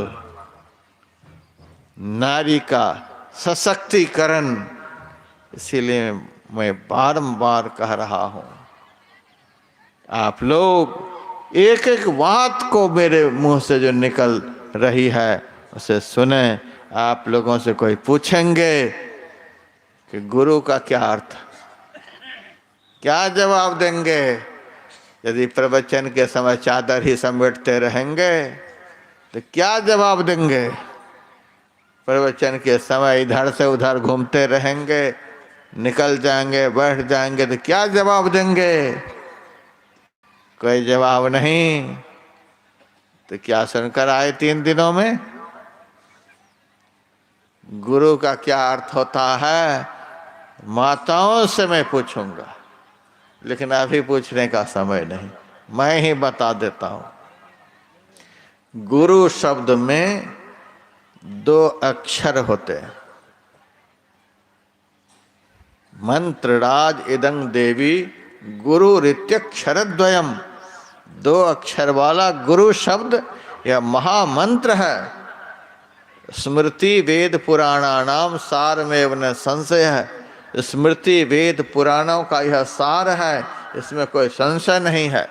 नारी का सशक्तिकरण, इसीलिए मैं बारंबार कह रहा हूं, आप लोग एक एक बात को मेरे मुंह से जो निकल रही है उसे सुने। आप लोगों से कोई पूछेंगे कि गुरु का क्या अर्थ, क्या जवाब देंगे? यदि प्रवचन के समय चादर ही समेटते रहेंगे तो क्या जवाब देंगे? प्रवचन के समय इधर से उधर घूमते रहेंगे, निकल जाएंगे, बैठ जाएंगे तो क्या जवाब देंगे? कोई जवाब नहीं। तो क्या सुनकर आए 3 दिनों में? गुरु का क्या अर्थ होता है माताओं से मैं पूछूंगा, लेकिन अभी पूछने का समय नहीं, मैं ही बता देता हूं। गुरु शब्द में 2 अक्षर होते हैं। मंत्रराज इदं देवी गुरु रित्यक्षरद्वयम्, 2 अक्षर वाला गुरु शब्द यह महामंत्र है। स्मृति वेद पुराणानाम सारमेव न संशय है। स्मृति वेद पुराणों का यह सार है, इसमें कोई संशय नहीं है।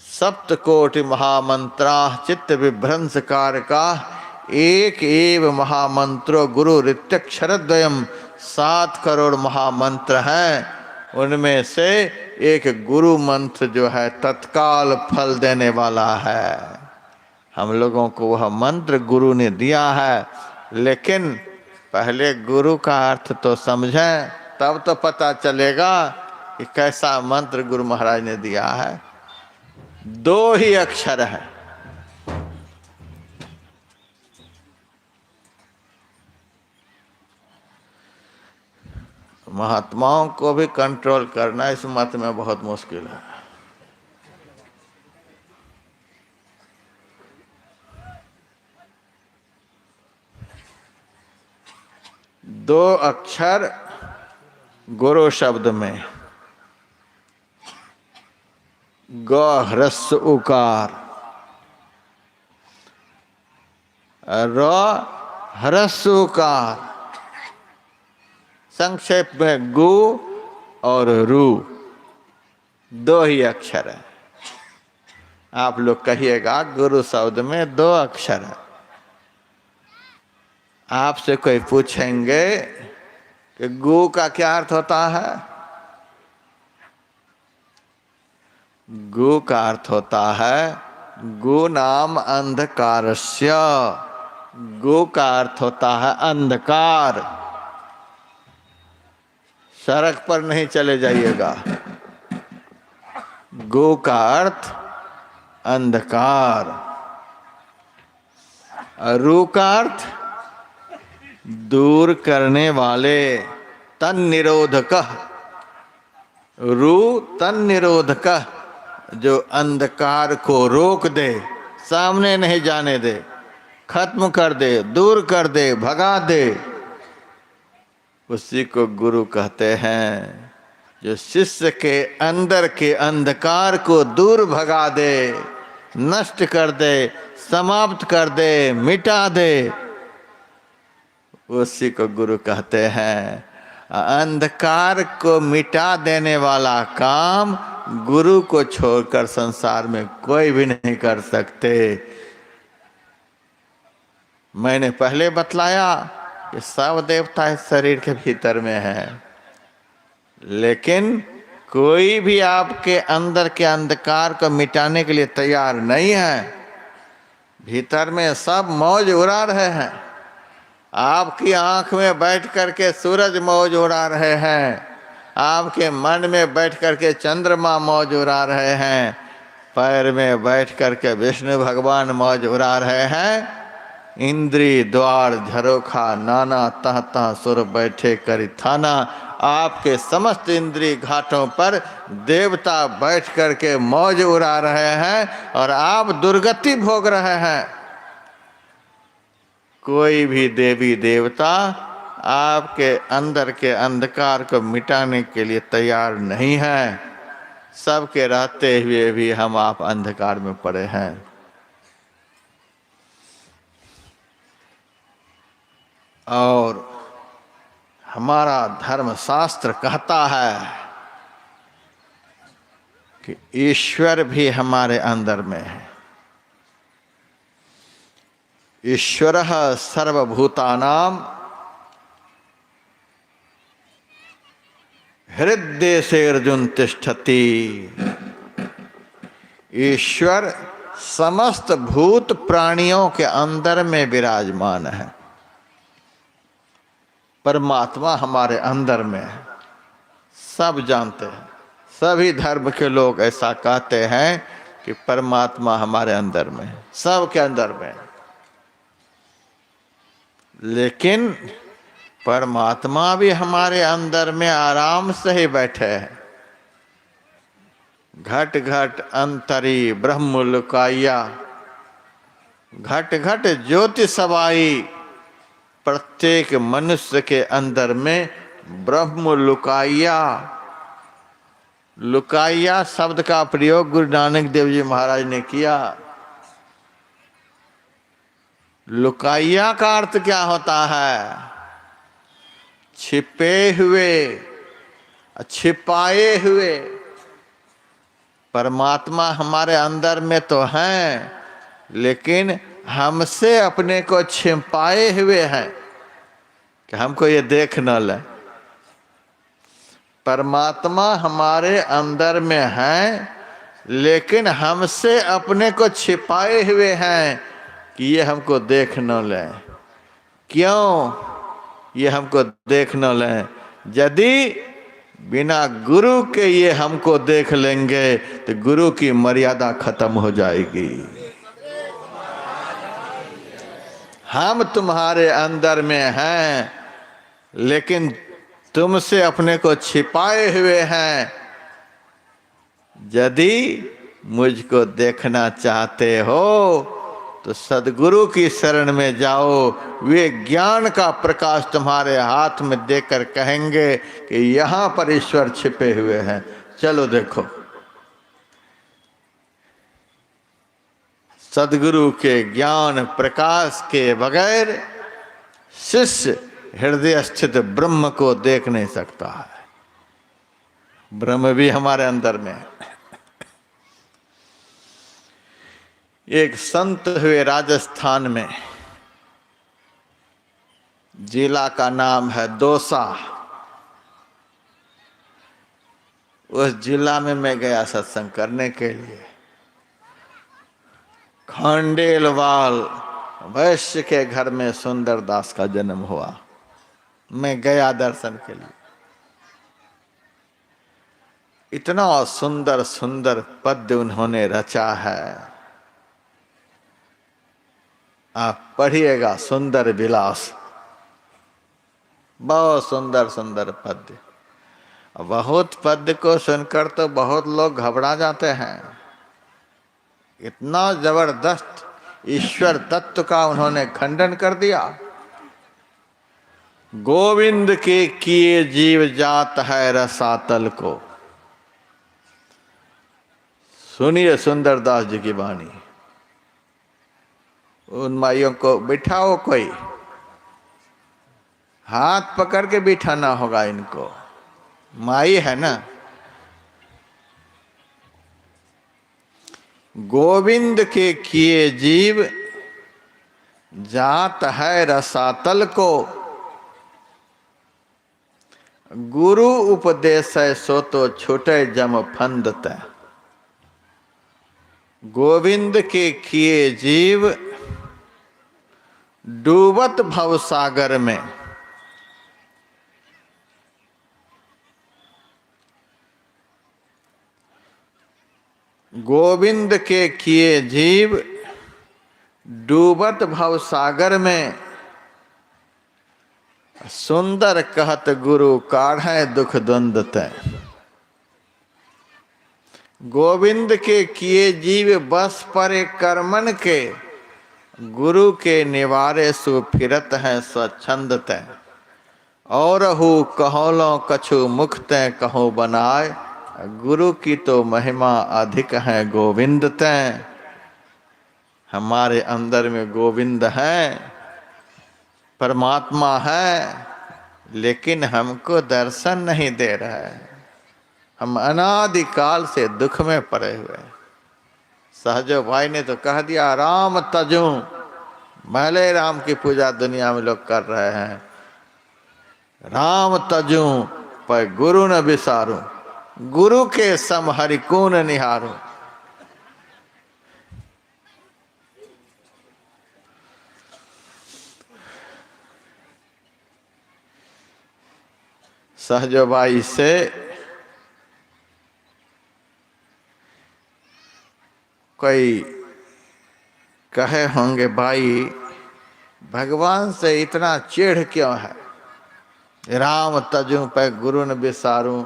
सप्तकोटि महामंत्रा चित्त विभ्रंशकार का एक एव महामंत्रो गुरु रित्यक्षरद्वयम्, 7 करोड़ महामंत्र हैं, उनमें से एक गुरु मंत्र जो है तत्काल फल देने वाला है। हम लोगों को वह मंत्र गुरु ने दिया है, लेकिन पहले गुरु का अर्थ तो समझें, तब तो पता चलेगा कि कैसा मंत्र गुरु महाराज ने दिया है। 2 ही अक्षर है। महात्माओं को भी कंट्रोल करना इस मत में बहुत मुश्किल है। 2 अक्षर गुरु शब्द में, ग ह्रस्व उकार, र ह्रस्व उकार, संक्षेप में गु और रू, 2 ही अक्षर है। आप लोग कहिएगा गुरु शब्द में 2 अक्षर है। आपसे कोई पूछेंगे कि गु का क्या अर्थ होता है? गु का अर्थ होता है गु नाम अंधकारस्य। गु का अर्थ होता है अंधकार। सड़क पर नहीं चले जाइएगा। गु का अर्थ अंधकार। रू का अर्थ दूर करने वाले, तन निरोधक। रू तन निरोधक, जो अंधकार को रोक दे, सामने नहीं जाने दे, खत्म कर दे, दूर कर दे, भगा दे, उसी को गुरु कहते हैं। जो शिष्य के अंदर के अंधकार को दूर भगा दे, नष्ट कर दे, समाप्त कर दे, मिटा दे, उसी को गुरु कहते हैं। अंधकार को मिटा देने वाला काम गुरु को छोड़कर संसार में कोई भी नहीं कर सकते। मैंने पहले बतलाया कि सब देवता इस शरीर के भीतर में है, लेकिन कोई भी आपके अंदर के अंधकार को मिटाने के लिए तैयार नहीं है। भीतर में सब मौज उड़ा रहे हैं। आपकी आंख में बैठ करके सूरज मौज उड़ा रहे हैं, आपके मन में बैठ करके चंद्रमा मौज उड़ा रहे हैं, पैर में बैठ करके विष्णु भगवान मौज उड़ा रहे हैं। इंद्री द्वार झरोखा नाना तह तह सुर बैठे करी थाना। आपके समस्त इंद्री घाटों पर देवता बैठ करके मौज उड़ा रहे हैं और आप दुर्गति भोग रहे हैं। कोई भी देवी देवता आपके अंदर के अंधकार को मिटाने के लिए तैयार नहीं है। सबके रहते हुए भी हम आप अंधकार में पड़े हैं। और हमारा धर्म शास्त्र कहता है कि ईश्वर भी हमारे अंदर में है। ईश्वरः सर्वभूतानां हृदय से अर्जुन तिष्ठति। ईश्वर समस्त भूत प्राणियों के अंदर में विराजमान है। परमात्मा हमारे अंदर में है, सब जानते हैं। सभी धर्म के लोग ऐसा कहते हैं कि परमात्मा हमारे अंदर में है, सबके अंदर में है। लेकिन परमात्मा भी हमारे अंदर में आराम से ही बैठे हैं। घट घट अंतरी ब्रह्म लुकाइया, घट घट ज्योति समाई। प्रत्येक मनुष्य के अंदर में ब्रह्म लुकाइया। लुकाइया शब्द का प्रयोग गुरु नानक देव जी महाराज ने किया। लुकाइया का अर्थ क्या होता है? छिपे हुए, छिपाए हुए। परमात्मा हमारे अंदर में तो हैं, लेकिन हमसे अपने को छिपाए हुए हैं कि हमको ये देख न ले। परमात्मा हमारे अंदर में है, लेकिन हमसे अपने को छिपाए हुए हैं कि ये हमको देख न ले। क्यों ये हमको देख न ले? यदि बिना गुरु के ये हमको देख लेंगे तो गुरु की मर्यादा खत्म हो जाएगी। हम तुम्हारे अंदर में हैं, लेकिन तुमसे अपने को छिपाए हुए हैं। यदि मुझको देखना चाहते हो तो सदगुरु की शरण में जाओ। वे ज्ञान का प्रकाश तुम्हारे हाथ में देकर कहेंगे कि यहाँ पर ईश्वर छिपे हुए हैं, चलो देखो। सदगुरु के ज्ञान प्रकाश के बगैर शिष्य हृदय स्थित ब्रह्म को देख नहीं सकता है। ब्रह्म भी हमारे अंदर में है। एक संत हुए राजस्थान में, जिला का नाम है दौसा। उस जिला में मैं गया सत्संग करने के लिए। खंडेलवाल वैश्य के घर में सुंदर दास का जन्म हुआ। मैं गया दर्शन के लिए। इतना सुंदर सुंदर पद्य उन्होंने रचा है, आप पढ़िएगा। सुंदर विलास, बहुत सुंदर सुंदर पद्य। बहुत पद्य को सुनकर तो बहुत लोग घबरा जाते हैं। इतना जबरदस्त ईश्वर तत्व का उन्होंने खंडन कर दिया। गोविंद के किए जीव जात है रसातल को। सुनिए सुंदरदास जी की वाणी। उन माइयों को बिठाओ, कोई हाथ पकड़ के बिठाना होगा इनको, माई है ना। गोविंद के किए जीव जात है रसातल को, गुरु उपदेश है सो तो छूटे जम फंदत। गोविंद के किए जीव डूबत भव सागर में, गोविंद के किए जीव डूबत भव सागर में, सुंदर कहत गुरु काढ़े दुख द्वंद तै। गोविंद के किए जीव बस परे कर्मन के, गुरु के निवारे सु फिरत है स्वच्छंद तै। और हु कहोलो कछु मुख तै कहो बनाए, गुरु की तो महिमा अधिक है गोविंद तै। हमारे अंदर में गोविंद है, परमात्मा है, लेकिन हमको दर्शन नहीं दे रहा है। हम अनादिकाल से दुख में पड़े हुए। सहजो भाई ने तो कह दिया, राम तजू। भले राम की पूजा दुनिया में लोग कर रहे हैं, राम तजू पर गुरु न बिसारूं, गुरु के सम हरि को न निहारूं। सहजबाई से कोई कहे होंगे, भाई भगवान से इतना चिढ़ क्यों है? राम तजूं पे गुरु न बिसारूं,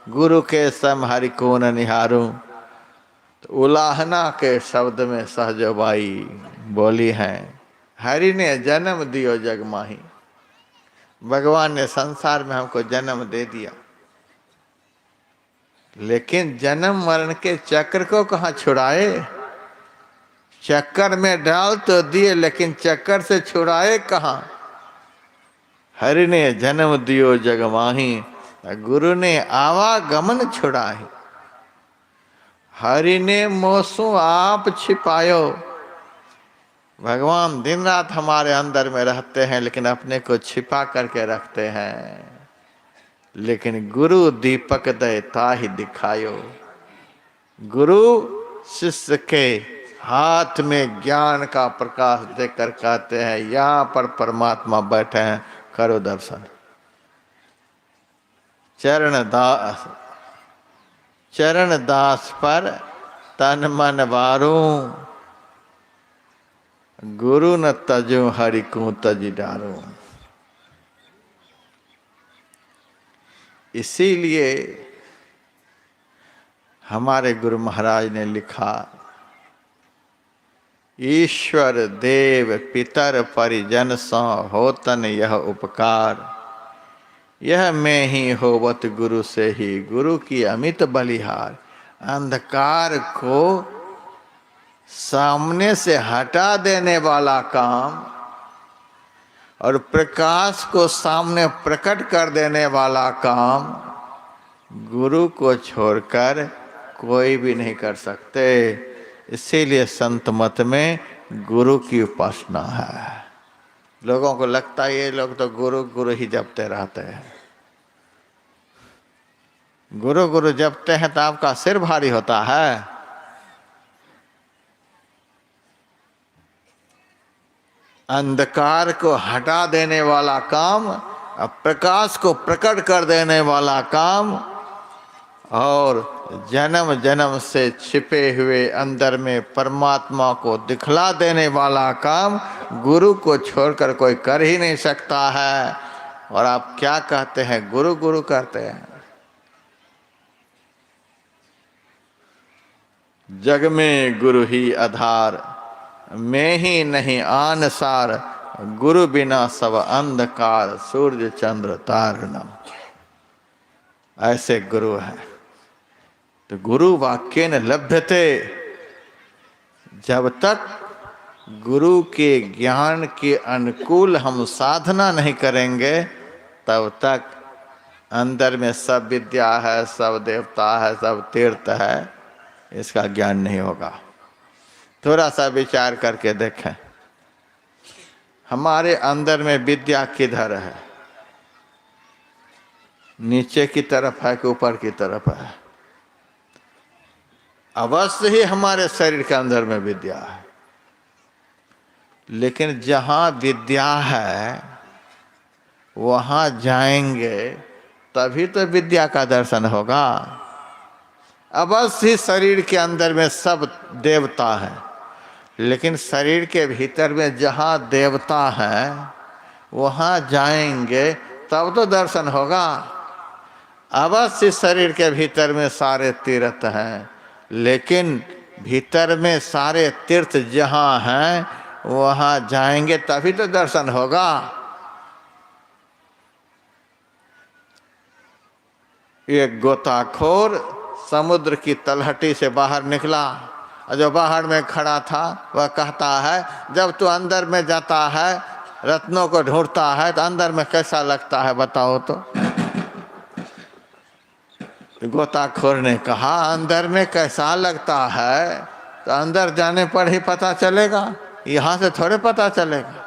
गुरु के सम हरि को न निहारूं। तो उलाहना के शब्द में सहजबाई बोली हैं, हरि ने जन्म दियो जग माही। भगवान ने संसार में हमको जन्म दे दिया, लेकिन जन्म मरण के चक्र को कहाँ छुड़ाए? चक्कर में डाल तो दिए, लेकिन चक्कर से छुड़ाए कहाँ? हरि ने जन्म दियो जग माही, गुरु ने आवागमन छुड़ाही। हरि ने मोसू आप छिपायो। भगवान दिन रात हमारे अंदर में रहते हैं, लेकिन अपने को छिपा करके रखते हैं। लेकिन गुरु दीपक दे ताहि दिखायो। गुरु शिष्य के हाथ में ज्ञान का प्रकाश देकर कहते हैं, यहाँ पर परमात्मा बैठे हैं, करो दर्शन। चरण दास पर तन मन वारूं, गुरु न तजूं हरि को तज डारूं। इसीलिए हमारे गुरु महाराज ने लिखा, ईश्वर देव पितर परिजन सो होतन यह उपकार। यह मैं ही होवत गुरु से ही, गुरु की अमित बलिहार। अंधकार को सामने से हटा देने वाला काम और प्रकाश को सामने प्रकट कर देने वाला काम गुरु को छोड़कर कोई भी नहीं कर सकते। इसीलिए संत मत में गुरु की उपासना है। लोगों को लगता है ये लोग तो गुरु गुरु ही जपते रहते हैं। गुरु गुरु जपते हैं तो आपका सिर भारी होता है। अंधकार को हटा देने वाला काम, प्रकाश को प्रकट कर देने वाला काम और जन्म जन्म से छिपे हुए अंदर में परमात्मा को दिखला देने वाला काम गुरु को छोड़कर कोई कर ही नहीं सकता है। और आप क्या कहते हैं? गुरु गुरु कहते हैं। जग में गुरु ही आधार, मैं ही नहीं आन सार। गुरु बिना सब अंधकार, सूर्य चंद्र तारणम। ऐसे गुरु है। तो गुरु वाक्य न लभ्यते। जब तक गुरु के ज्ञान के अनुकूल हम साधना नहीं करेंगे, तब तक अंदर में सब विद्या है, सब देवता है, सब तीर्थ है, इसका ज्ञान नहीं होगा। थोड़ा सा विचार करके देखें, हमारे अंदर में विद्या किधर है? नीचे की तरफ है कि ऊपर की तरफ है? अवश्य ही हमारे शरीर के अंदर में विद्या है, लेकिन जहाँ विद्या है वहाँ जाएंगे तभी तो विद्या का दर्शन होगा। अवश्य ही शरीर के अंदर में सब देवता है, लेकिन शरीर के भीतर में जहाँ देवता है वहाँ जाएंगे तब तो दर्शन होगा। अवश्य शरीर के भीतर में सारे तीर्थ हैं, लेकिन भीतर में सारे तीर्थ जहाँ हैं वहाँ जाएंगे तभी तो दर्शन होगा। एक गोताखोर समुद्र की तलहटी से बाहर निकला और जो बाहर में खड़ा था वह कहता है, जब तू अंदर में जाता है, रत्नों को ढूंढता है, तो अंदर में कैसा लगता है बताओ तो? गोताखोर ने कहा, अंदर में कैसा लगता है तो अंदर जाने पर ही पता चलेगा, यहाँ से थोड़े पता चलेगा।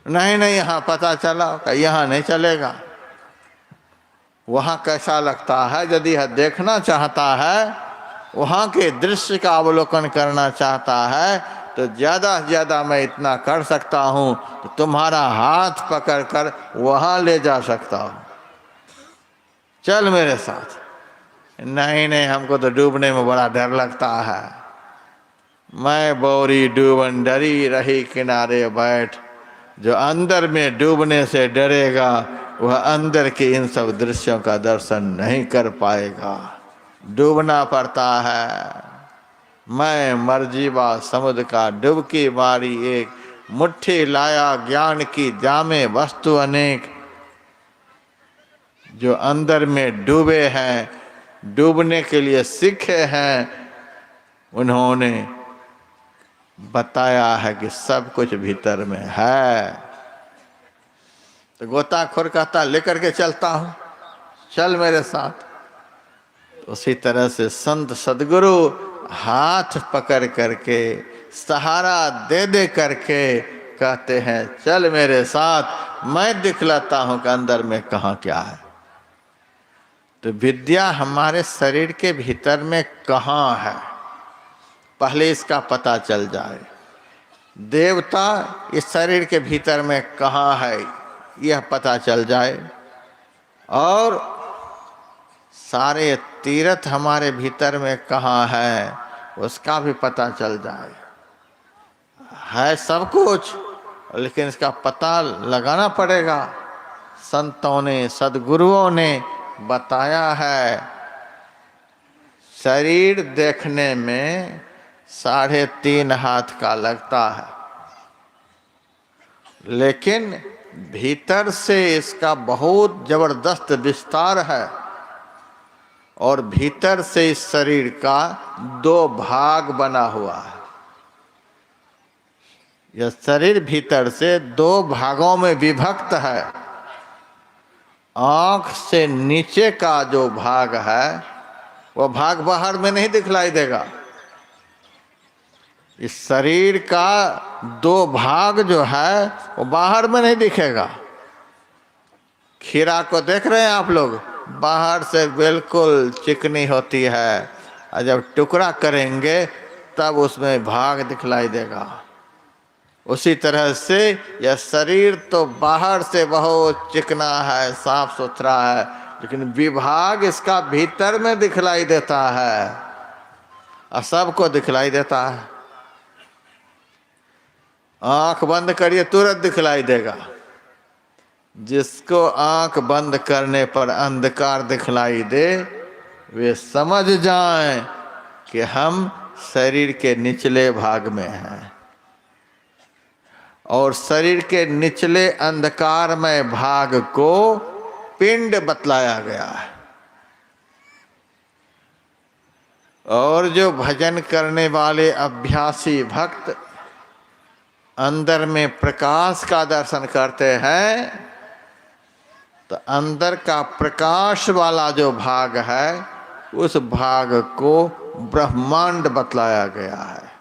नहीं नहीं, यहाँ पता चला, यहाँ नहीं चलेगा। वहाँ कैसा लगता है, यदि यह देखना चाहता है, वहाँ के दृश्य का अवलोकन करना चाहता है, तो ज़्यादा से ज़्यादा मैं इतना कर सकता हूँ तो तुम्हारा हाथ पकड़कर वहाँ ले जा सकता हूँ, चल मेरे साथ। नहीं नहीं, हमको तो डूबने में बड़ा डर लगता है। मैं बोरी डूबन डरी रही किनारे बैठ, जो अंदर में डूबने से डरेगा वह अंदर के इन सब दृश्यों का दर्शन नहीं कर पाएगा। डूबना पड़ता है। मैं मर्जीवा समुद्र का डुबकी मारी एक, मुट्ठी लाया ज्ञान की जामे वस्तु अनेक। जो अंदर में डूबे हैं, डूबने के लिए सीखे हैं, उन्होंने बताया है कि सब कुछ भीतर में है। तो गोताखोर कहता लेकर के चलता हूँ, चल मेरे साथ। उसी तरह से संत सदगुरु हाथ पकड़ करके, सहारा दे दे करके कहते हैं चल मेरे साथ, मैं दिखलाता हूँ कि अंदर में कहाँ क्या है। तो विद्या हमारे शरीर के भीतर में कहाँ है, पहले इसका पता चल जाए। देवता इस शरीर के भीतर में कहाँ है, यह पता चल जाए। और सारे तीर्थ हमारे भीतर में कहाँ है, उसका भी पता चल जाए। है सब कुछ, लेकिन इसका पता लगाना पड़ेगा। संतों ने, सदगुरुओं ने बताया है, शरीर देखने में 3.5 हाथ का लगता है, लेकिन भीतर से इसका बहुत जबरदस्त विस्तार है। और भीतर से इस शरीर का 2 भाग बना हुआ है। यह शरीर भीतर से 2 भागों में विभक्त है। आंख से नीचे का जो भाग है वह भाग बाहर में नहीं दिखलाई देगा। इस शरीर का 2 भाग जो है वो बाहर में नहीं दिखेगा। खीरा को देख रहे हैं आप लोग, बाहर से बिल्कुल चिकनी होती है, और जब टुकड़ा करेंगे तब उसमें भाग दिखलाई देगा। उसी तरह से यह शरीर तो बाहर से बहुत चिकना है, साफ सुथरा है, लेकिन विभाग इसका भीतर में दिखलाई देता है और सबको दिखलाई देता है। आंख बंद करिए तुरंत दिखलाई देगा। जिसको आंख बंद करने पर अंधकार दिखलाई दे, वे समझ जाएं कि हम शरीर के निचले भाग में हैं। और शरीर के निचले अंधकारमय भाग को पिंड बतलाया गया है। और जो भजन करने वाले अभ्यासी भक्त अंदर में प्रकाश का दर्शन करते हैं, तो अंदर का प्रकाश वाला जो भाग है उस भाग को ब्रह्मांड बतलाया गया है।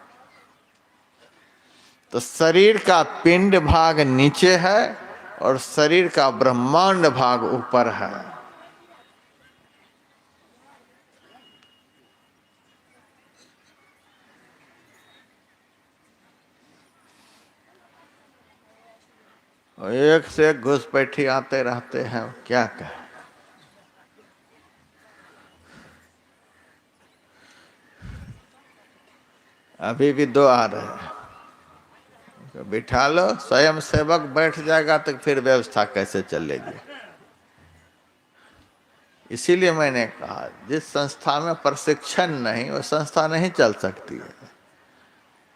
तो शरीर का पिंड भाग नीचे है और शरीर का ब्रह्मांड भाग ऊपर है। एक से एक घुसपैठी आते रहते हैं, क्या कहें। अभी भी 2 आ रहे हैं, तो बिठा लो, स्वयं सेवक बैठ जाएगा तो फिर व्यवस्था कैसे चलेगी। इसीलिए मैंने कहा जिस संस्था में प्रशिक्षण नहीं वो संस्था नहीं चल सकती है।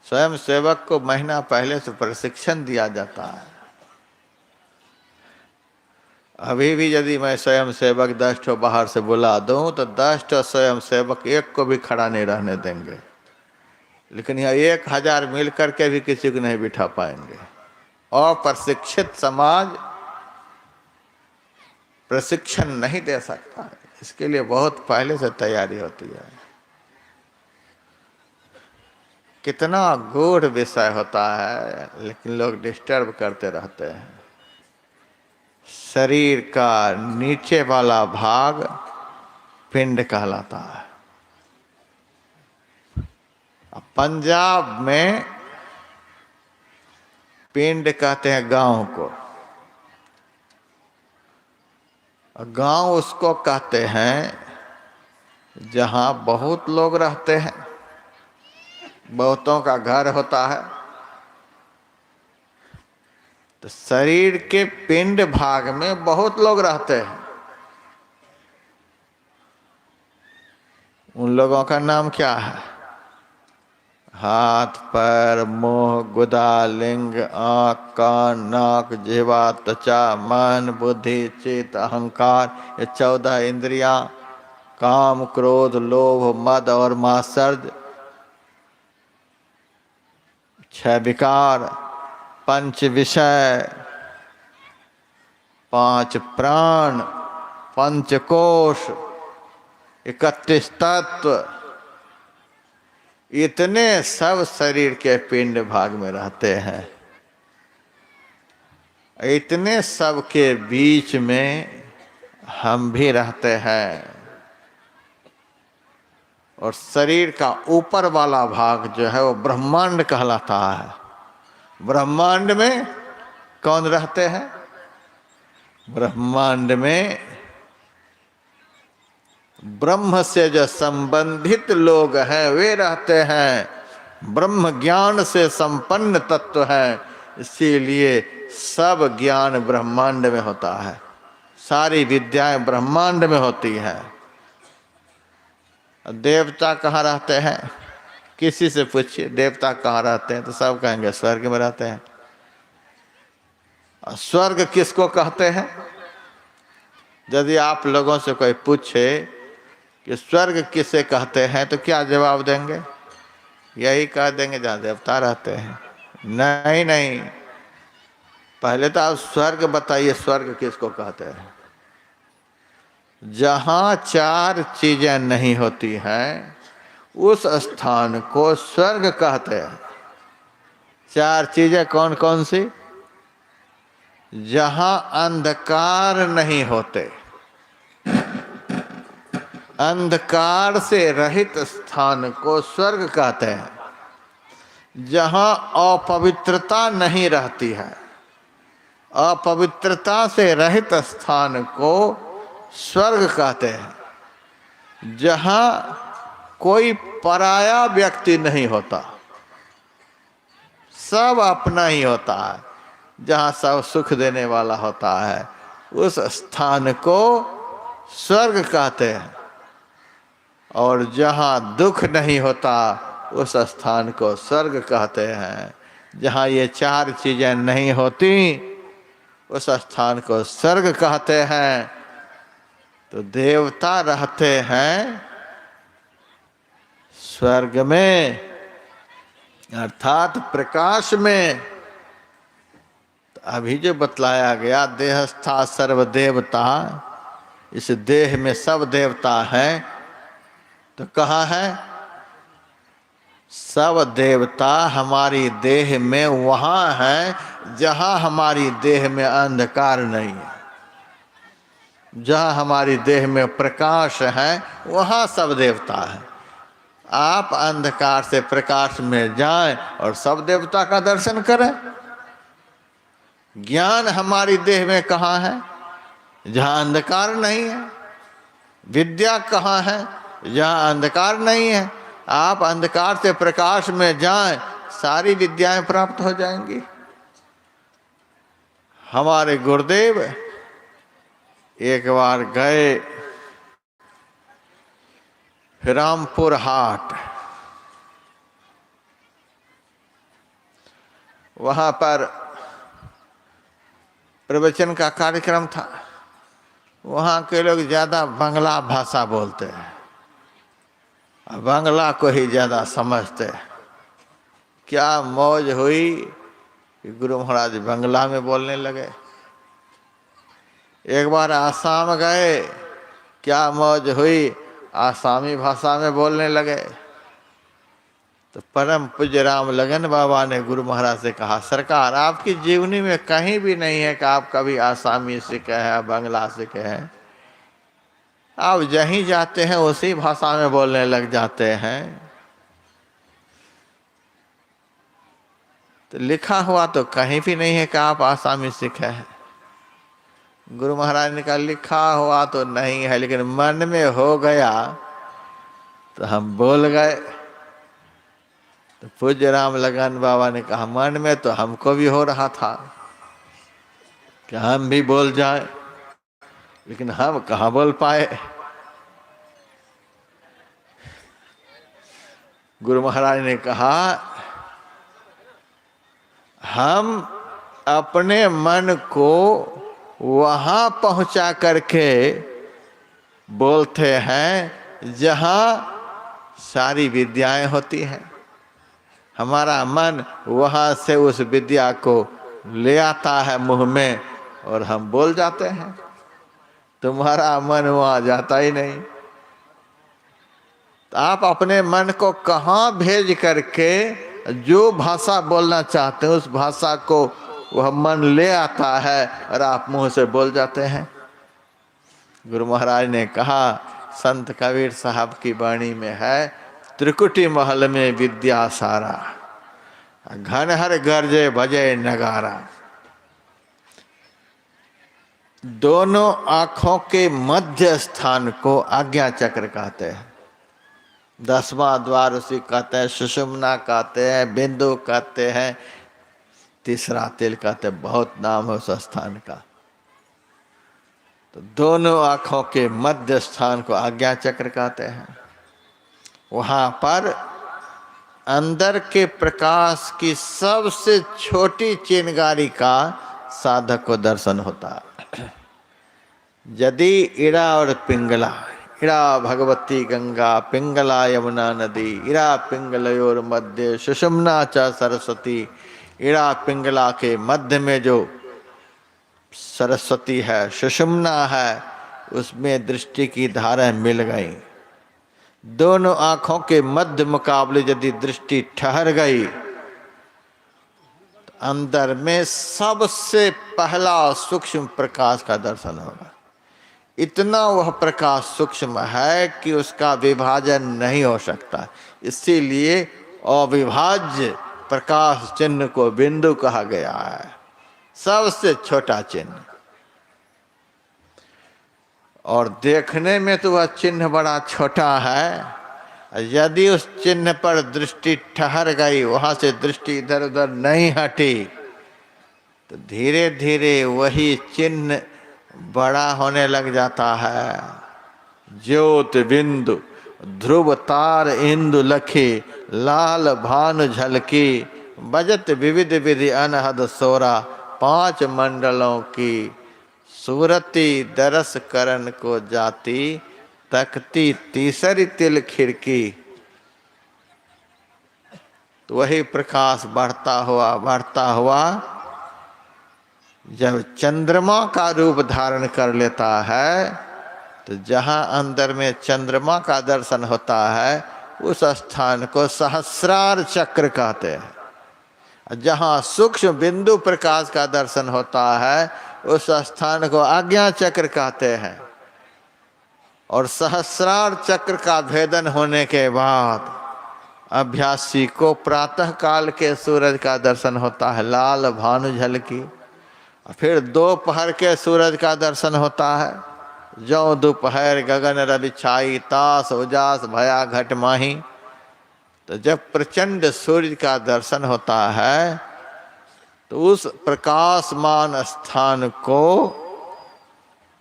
स्वयं सेवक को महीना पहले से प्रशिक्षण दिया जाता है। अभी भी यदि मैं स्वयं सेवक 10 ठो बाहर से बुला दूं तो 10 ठो स्वयं सेवक एक को भी खड़ा नहीं रहने देंगे, लेकिन यहाँ 1000 मिल करके भी किसी को नहीं बिठा पाएंगे। अप्रशिक्षित समाज प्रशिक्षण नहीं दे सकता है, इसके लिए बहुत पहले से तैयारी होती है। कितना गूढ़ विषय होता है, लेकिन लोग डिस्टर्ब करते रहते हैं। शरीर का नीचे वाला भाग पिंड कहलाता है। पंजाब में पिंड कहते हैं गांव को। गांव उसको कहते हैं जहां बहुत लोग रहते हैं, बहुतों का घर होता है। तो शरीर के पिंड भाग में बहुत लोग रहते हैं। उन लोगों का नाम क्या है? हाथ, पैर, मुंह, गुदा, लिंग, आँख, कान, नाक, जिह्वा, त्वचा, मन, बुद्धि, चित्त, अहंकार, ये 14 इंद्रियां, काम, क्रोध, लोभ, मद और मात्सर्य, 6 विकार, 5 विषय, 5 प्राण, 5 कोश, 31 तत्व, इतने सब शरीर के पिंड भाग में रहते हैं। इतने सब के बीच में हम भी रहते हैं। और शरीर का ऊपर वाला भाग जो है वो ब्रह्मांड कहलाता है। ब्रह्मांड में कौन रहते हैं? ब्रह्मांड में ब्रह्म से जो संबंधित लोग हैं वे रहते हैं। ब्रह्म ज्ञान से संपन्न तत्व है, इसीलिए सब ज्ञान ब्रह्मांड में होता है। सारी विद्याएं ब्रह्मांड में होती है। देवता कहाँ रहते हैं? किसी से पूछिए देवता कहाँ रहते हैं तो सब कहेंगे स्वर्ग में रहते हैं। स्वर्ग किसको कहते हैं? यदि आप लोगों से कोई पूछे कि स्वर्ग किसे कहते हैं तो क्या जवाब देंगे? यही कह देंगे जहाँ देवता रहते हैं। नहीं नहीं, पहले तो आप स्वर्ग बताइए, स्वर्ग किसको कहते हैं? जहाँ 4 चीजें नहीं होती हैं उस स्थान को स्वर्ग कहते हैं। 4 चीजें कौन कौन सी? जहाँ अंधकार नहीं होते, अंधकार से रहित स्थान को स्वर्ग कहते हैं। जहाँ अपवित्रता नहीं रहती है, अपवित्रता से रहित स्थान को स्वर्ग कहते हैं। जहाँ कोई पराया व्यक्ति नहीं होता, सब अपना ही होता है, जहाँ सब सुख देने वाला होता है, उस स्थान को स्वर्ग कहते हैं। और जहाँ दुख नहीं होता उस स्थान को स्वर्ग कहते हैं। जहाँ ये 4 चीजें नहीं होती उस स्थान को स्वर्ग कहते हैं। तो देवता रहते हैं स्वर्ग में, अर्थात प्रकाश में। तो अभी जो बतलाया गया देहस्था सर्व देवता, इस देह में सब देवता हैं। तो कहाँ है? सब देवता हमारी देह में वहाँ है जहाँ हमारी देह में अंधकार नहीं है। जहाँ हमारी देह में प्रकाश है वहाँ सब देवता है। आप अंधकार से प्रकाश में जाएं और सब देवता का दर्शन करें। ज्ञान हमारी देह में कहाँ है? जहाँ अंधकार नहीं है। विद्या कहाँ है? जहाँ अंधकार नहीं है। आप अंधकार से प्रकाश में जाएं, सारी विद्याएं प्राप्त हो जाएंगी। हमारे गुरुदेव एक बार गए रामपुर हाट, वहाँ पर प्रवचन का कार्यक्रम था। वहाँ के लोग ज़्यादा बांग्ला भाषा बोलते हैं, बांग्ला को ही ज़्यादा समझते हैं। क्या मौज हुई कि गुरु महाराज बांग्ला में बोलने लगे। एक बार आसाम गए, क्या मौज हुई, आसामी भाषा में बोलने लगे। तो परम पूज्य राम लगन बाबा ने गुरु महाराज से कहा, सरकार आपकी जीवनी में कहीं भी नहीं है कि आप कभी आसामी सीखे हैं, बांग्ला सीखे हैं। आप जहीं जाते हैं उसी भाषा में बोलने लग जाते हैं। तो लिखा हुआ तो कहीं भी नहीं है कि आप आसामी सीखे हैं। गुरु महाराज ने कहा, लिखा हुआ तो नहीं है, लेकिन मन में हो गया तो हम बोल गए। तो पूज्य राम लगन बाबा ने कहा, मन में तो हमको भी हो रहा था कि हम भी बोल जाए, लेकिन हम कहाँ बोल पाए। गुरु महाराज ने कहा, हम अपने मन को वहां पहुंचा करके बोलते हैं जहां सारी विद्याएं होती हैं। हमारा मन वहां से उस विद्या को ले आता है मुंह में और हम बोल जाते हैं। तुम्हारा मन वहां जाता ही नहीं। तो आप अपने मन को कहाँ भेज करके जो भाषा बोलना चाहते हैं उस भाषा को वह मन ले आता है और आप मुंह से बोल जाते हैं। गुरु महाराज ने कहा, संत कबीर साहब की वाणी में है, त्रिकुटी महल में विद्या सारा, घन हर गर्जे बजे नगारा। दोनों आंखों के मध्य स्थान को आज्ञा चक्र कहते हैं। 10वां द्वार उसी कहते हैं, सुषुम्ना कहते हैं, बिंदु कहते हैं, तीसरा तिल कहते हैं। बहुत नाम है उस स्थान का। तो दोनों आंखों के मध्य स्थान को आज्ञा चक्र कहते हैं। वहां पर अंदर के प्रकाश की सबसे छोटी चिनगारी का साधक को दर्शन होता है। यदि इड़ा और पिंगला, इड़ा भगवती गंगा, पिंगला यमुना नदी, इड़ा पिंगलयोर मध्य सुषुम्ना च सरस्वती। इड़ा पिंगला के मध्य में जो सरस्वती है, सुषुम्ना है, उसमें दृष्टि की धारा मिल गई। दोनों आंखों के मध्य मुकाबले यदि दृष्टि ठहर गई तो अंदर में सबसे पहला सूक्ष्म प्रकाश का दर्शन होगा। इतना वह प्रकाश सूक्ष्म है कि उसका विभाजन नहीं हो सकता। इसीलिए अविभाज्य प्रकाश चिन्ह को बिंदु कहा गया है, सबसे छोटा चिन्ह। और देखने में तो वह चिन्ह बड़ा छोटा है। यदि उस चिन्ह पर दृष्टि ठहर गई, वहां से दृष्टि इधर उधर नहीं हटी, तो धीरे धीरे वही चिन्ह बड़ा होने लग जाता है। ज्योत बिंदु ध्रुव तार इंदु लखी, लाल भानु झलकी, बजत विविध विधि अनहद सोरा। 5 मंडलों की सूरती दरस करन को जाती, तकती तीसरी तिल खिड़की। तो वही प्रकाश बढ़ता हुआ जब चंद्रमा का रूप धारण कर लेता है, तो जहाँ अंदर में चंद्रमा का दर्शन होता है उस स्थान को सहस्रार चक्र कहते हैं। जहाँ सूक्ष्म बिंदु प्रकाश का दर्शन होता है उस स्थान को आज्ञा चक्र कहते हैं। और सहस्रार चक्र का भेदन होने के बाद अभ्यासी को प्रातः काल के सूरज का दर्शन होता है, लाल भानु झलकी। फिर दोपहर के सूरज का दर्शन होता है, जो दोपहर गगन रवि छाई, तास उजास भया घट माही। तो जब प्रचंड सूर्य का दर्शन होता है तो उस प्रकाशमान स्थान को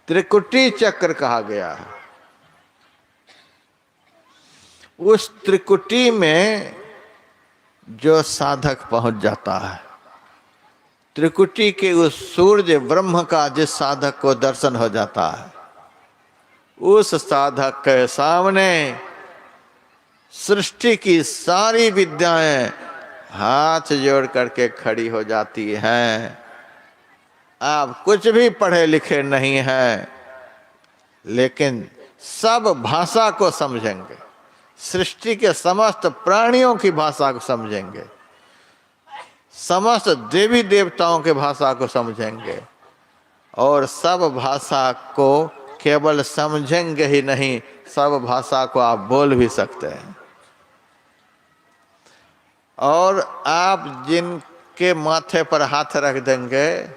त्रिकुटी चक्र कहा गया है। उस त्रिकुटी में जो साधक पहुंच जाता है, त्रिकुटी के उस सूर्य ब्रह्म का जिस साधक को दर्शन हो जाता है, उस साधक के सामने सृष्टि की सारी विद्याएं हाथ जोड़ करके खड़ी हो जाती हैं। आप कुछ भी पढ़े लिखे नहीं हैं, लेकिन सब भाषा को समझेंगे, सृष्टि के समस्त प्राणियों की भाषा को समझेंगे, समस्त देवी देवताओं के भाषा को समझेंगे, और सब भाषा को केवल समझेंगे ही नहीं, सब भाषा को आप बोल भी सकते हैं। और आप जिनके माथे पर हाथ रख देंगे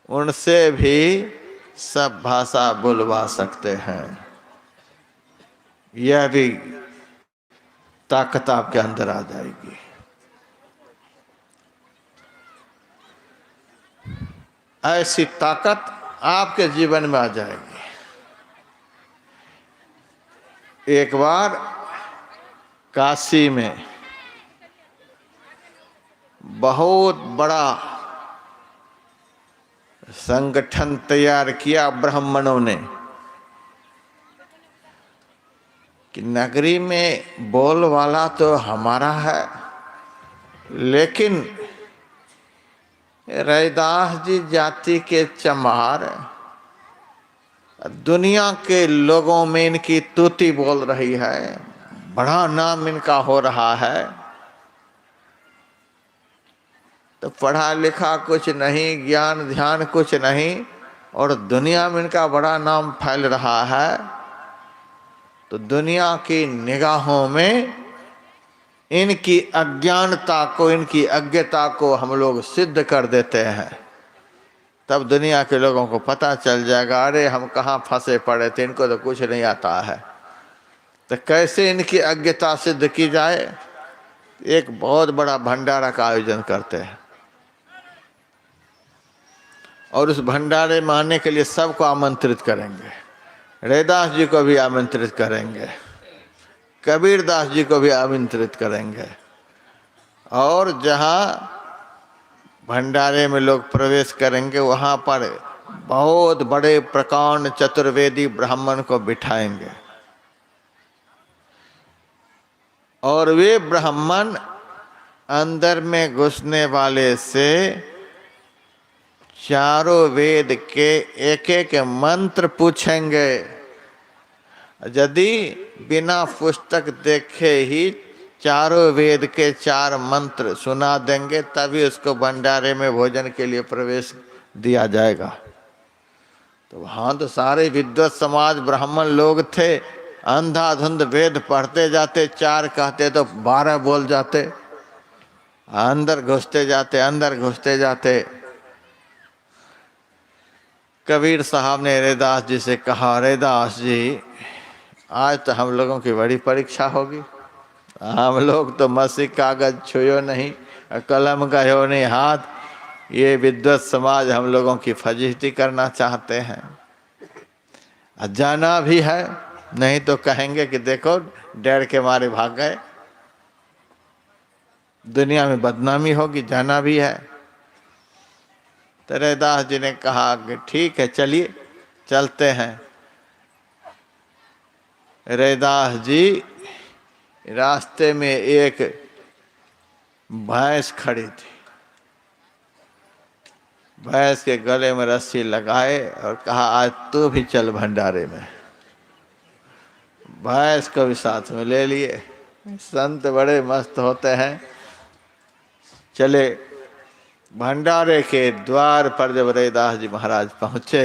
उनसे भी सब भाषा बुलवा सकते हैं। यह भी ताकत आपके अंदर आ जाएगी। ऐसी ताकत आपके जीवन में आ जाएगी। एक बार काशी में बहुत बड़ा संगठन तैयार किया ब्राह्मणों ने कि नगरी में बोल वाला तो हमारा है, लेकिन रैदास जी जाति के चमार दुनिया के लोगों में इनकी तूती बोल रही है, बड़ा नाम इनका हो रहा है। तो पढ़ा लिखा कुछ नहीं, ज्ञान ध्यान कुछ नहीं, और दुनिया में इनका बड़ा नाम फैल रहा है। तो दुनिया की निगाहों में इनकी अज्ञानता को, इनकी अज्ञता को हम लोग सिद्ध कर देते हैं। तब दुनिया के लोगों को पता चल जाएगा, अरे हम कहाँ फंसे पड़े थे, इनको तो कुछ नहीं आता है। तो कैसे इनकी अज्ञता सिद्ध की जाए? एक बहुत बड़ा भंडारा का आयोजन करते हैं, और उस भंडारे में आने के लिए सबको आमंत्रित करेंगे। रैदास जी को भी आमंत्रित करेंगे, कबीरदास जी को भी आमंत्रित करेंगे। और जहाँ भंडारे में लोग प्रवेश करेंगे वहाँ पर बहुत बड़े प्रकांड चतुर्वेदी ब्राह्मण को बिठाएंगे, और वे ब्राह्मण अंदर में घुसने वाले से चारों वेद के एक एक मंत्र पूछेंगे। यदि बिना पुस्तक देखे ही चारों वेद के 4 मंत्र सुना देंगे, तभी उसको भंडारे में भोजन के लिए प्रवेश दिया जाएगा। तो वहाँ तो सारे विद्वत समाज ब्राह्मण लोग थे, अंधाधुंध वेद पढ़ते जाते, 4 कहते तो 12 बोल जाते, अंदर घुसते जाते, अंदर घुसते जाते। कबीर साहब ने रैदास जी से कहा, रैदास जी आज तो हम लोगों की बड़ी परीक्षा होगी। हम लोग तो मसी कागज छुयो नहीं, कलम का हो नहीं हाथ, ये विद्वत समाज हम लोगों की फजीहती करना चाहते हैं। जाना भी है, नहीं तो कहेंगे कि देखो डर के मारे भाग गए, दुनिया में बदनामी होगी, जाना भी है। तो रैदास जी ने कहा कि ठीक है चलिए चलते हैं। रैदास जी रास्ते में एक भैंस खड़ी थी, भैंस के गले में रस्सी लगाए और कहा आज तू भी चल भंडारे में। भैंस को भी साथ में ले लिए। संत बड़े मस्त होते हैं। चले भंडारे के द्वार पर जब रैदास जी महाराज पहुँचे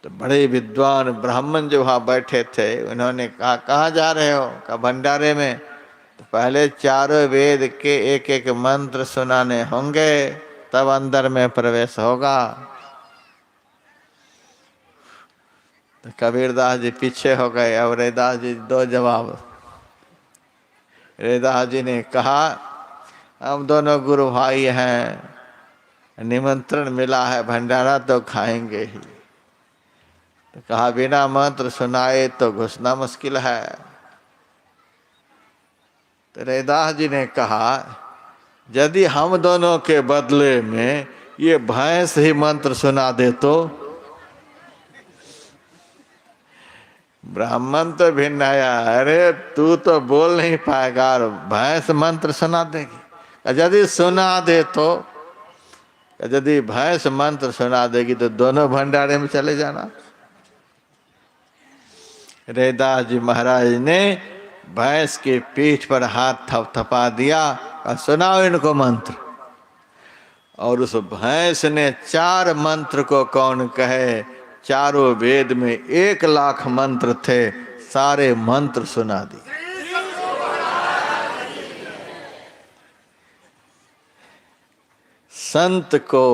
तो बड़े विद्वान ब्राह्मण जो वहाँ बैठे थे उन्होंने कहा कहाँ जा रहे हो? कहा भंडारे में। तो पहले 4 वेद के एक एक मंत्र सुनाने होंगे तब अंदर में प्रवेश होगा। तो कबीरदास जी पीछे हो गए। अब रैदास जी 2 जवाब। रैदास जी ने कहा हम दोनों गुरु भाई हैं, निमंत्रण मिला है, भंडारा तो खाएंगे ही। तो कहा बिना मंत्र सुनाए तो घुसना मुश्किल है। तो रैदास जी ने कहा यदि हम दोनों के बदले में ये भैंस ही मंत्र सुना दे तो? ब्राह्मण तो भिन्न आया, अरे तू तो बोल नहीं पाएगा और भैंस मंत्र सुना देगी। यदि सुना दे तो? यदि भैंस मंत्र सुना देगी तो दोनों भंडारे में चले जाना। रैदास जी महाराज ने भैंस की पीठ पर हाथ थपथपा दिया और सुनाओ इनको मंत्र। और उस भैंस ने 4 मंत्र को कौन कहे, चारों वेद में 1,00,000 मंत्र थे, सारे मंत्र सुना दिए। संत को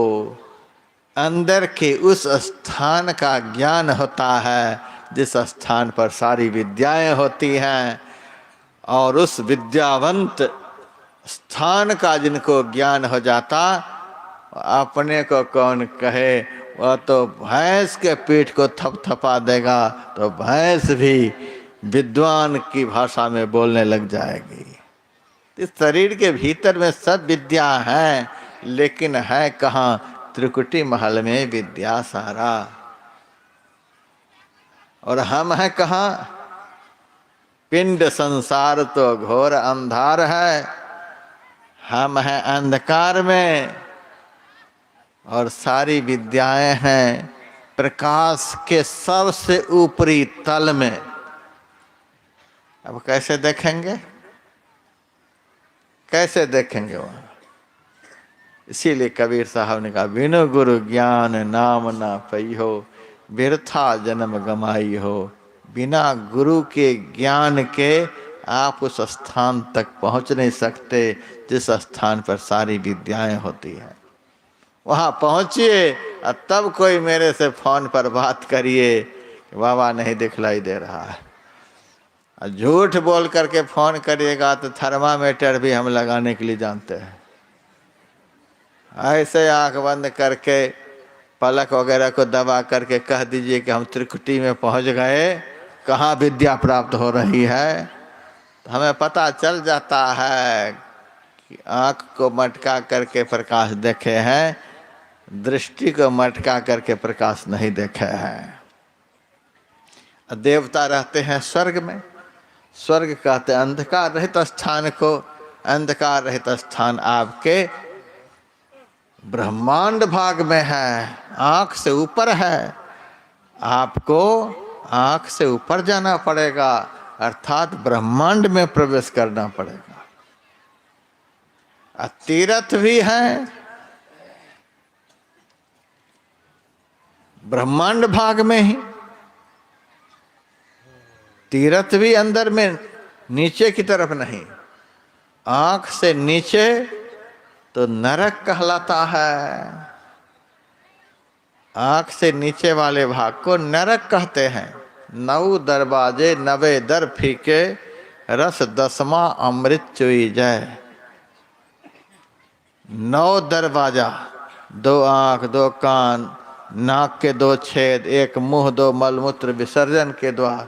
अंदर के उस स्थान का ज्ञान होता है जिस स्थान पर सारी विद्याएं होती हैं, और उस विद्यावंत स्थान का जिनको ज्ञान हो जाता, अपने को कौन कहे, वह तो भैंस के पीठ को थपथपा देगा तो भैंस भी विद्वान की भाषा में बोलने लग जाएगी। इस शरीर के भीतर में सब विद्या है, लेकिन है कहाँ, त्रिकुटी महल में विद्या सारा। और हम हैं कहाँ, पिंड संसार तो घोर अंधार है, हम हैं अंधकार में और सारी विद्याएं हैं प्रकाश के सबसे ऊपरी तल में। अब कैसे देखेंगे, कैसे देखेंगे वहां? इसीलिए कबीर साहब ने कहा, बिनु गुरु ज्ञान नाम ना पई हो, व्यर्था जन्म गमाई हो। बिना गुरु के ज्ञान के आप उस स्थान तक पहुंच नहीं सकते जिस स्थान पर सारी विद्याएं होती हैं। वहां पहुंचिए और तब कोई मेरे से फोन पर बात करिए कि बाबा नहीं दिखलाई दे रहा है। झूठ बोल करके फोन करिएगा तो थर्मामीटर भी हम लगाने के लिए जानते हैं। ऐसे आंख बंद करके पलक वगैरह को दबा करके कह दीजिए कि हम त्रिकुटी में पहुंच गए, कहाँ विद्या प्राप्त हो रही है, तो हमें पता चल जाता है कि आंख को मटका करके प्रकाश देखे हैं, दृष्टि को मटका करके प्रकाश नहीं देखे हैं। देवता रहते हैं स्वर्ग में, स्वर्ग कहते हैं अंधकार रहित स्थान को। अंधकार रहित स्थान आपके ब्रह्मांड भाग में है, आंख से ऊपर है। आपको आंख से ऊपर जाना पड़ेगा, अर्थात ब्रह्मांड में प्रवेश करना पड़ेगा। तीर्थ भी है ब्रह्मांड भाग में ही, तीर्थ भी अंदर में, नीचे की तरफ नहीं। आंख से नीचे तो नरक कहलाता है, आंख से नीचे वाले भाग को नरक कहते हैं। 9 दरवाजे 90 दर फीके, रस 10वां अमृत चुई जय। 9 दरवाजा, 2 आंख, 2 कान, नाक के 2 छेद, 1 मुंह, 2 मलमूत्र विसर्जन के द्वार,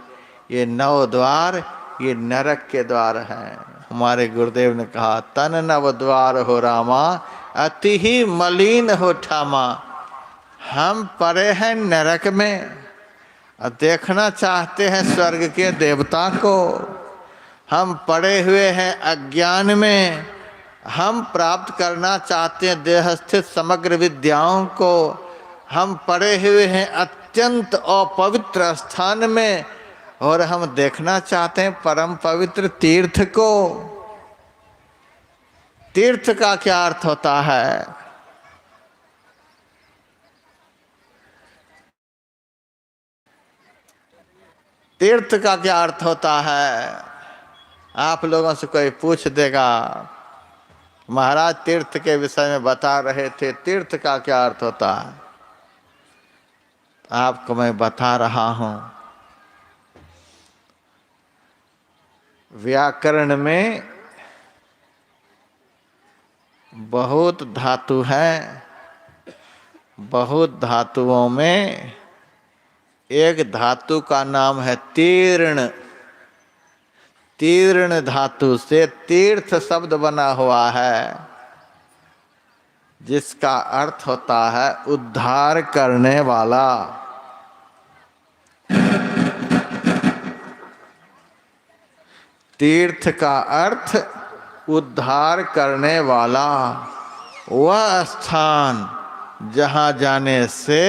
ये 9 द्वार ये नरक के द्वार हैं। हमारे गुरुदेव ने कहा, तन नव द्वार हो रामा, अति ही मलिन हो ठामा। हम पड़े हैं नरक में और देखना चाहते हैं स्वर्ग के देवता को। हम पड़े हुए हैं अज्ञान में, हम प्राप्त करना चाहते हैं देह स्थित समग्र विद्याओं को। हम पड़े हुए हैं अत्यंत अपवित्र स्थान में और हम देखना चाहते हैं परम पवित्र तीर्थ को। तीर्थ का क्या अर्थ होता है? तीर्थ का क्या अर्थ होता है? आप लोगों से कोई पूछ देगा, महाराज तीर्थ के विषय में बता रहे थे, तीर्थ का क्या अर्थ होता है? आपको मैं बता रहा हूं। व्याकरण में बहुत धातु हैं, बहुत धातुओं में एक धातु का नाम है तीर्ण। तीर्ण धातु से तीर्थ शब्द बना हुआ है, जिसका अर्थ होता है उद्धार करने वाला। तीर्थ का अर्थ उद्धार करने वाला, वह स्थान जहाँ जाने से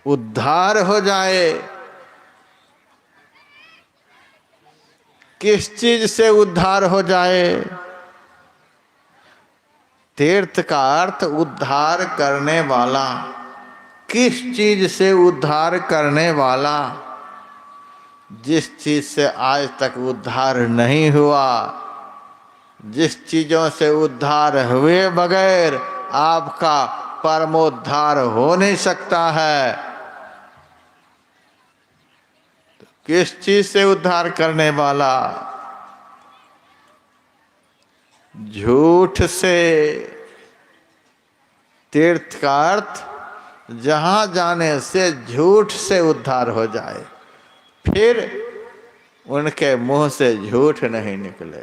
उद्धार हो जाए। किस चीज से उद्धार हो जाए? तीर्थ का अर्थ उद्धार करने वाला। किस चीज से उद्धार करने वाला? जिस चीज से आज तक उद्धार नहीं हुआ, जिस चीजों से उद्धार हुए बगैर आपका परमोद्धार हो नहीं सकता है। तो किस चीज से उद्धार करने वाला? झूठ से। तीर्थ का अर्थ जहां जाने से झूठ से उद्धार हो जाए, फिर उनके मुंह से झूठ नहीं निकले।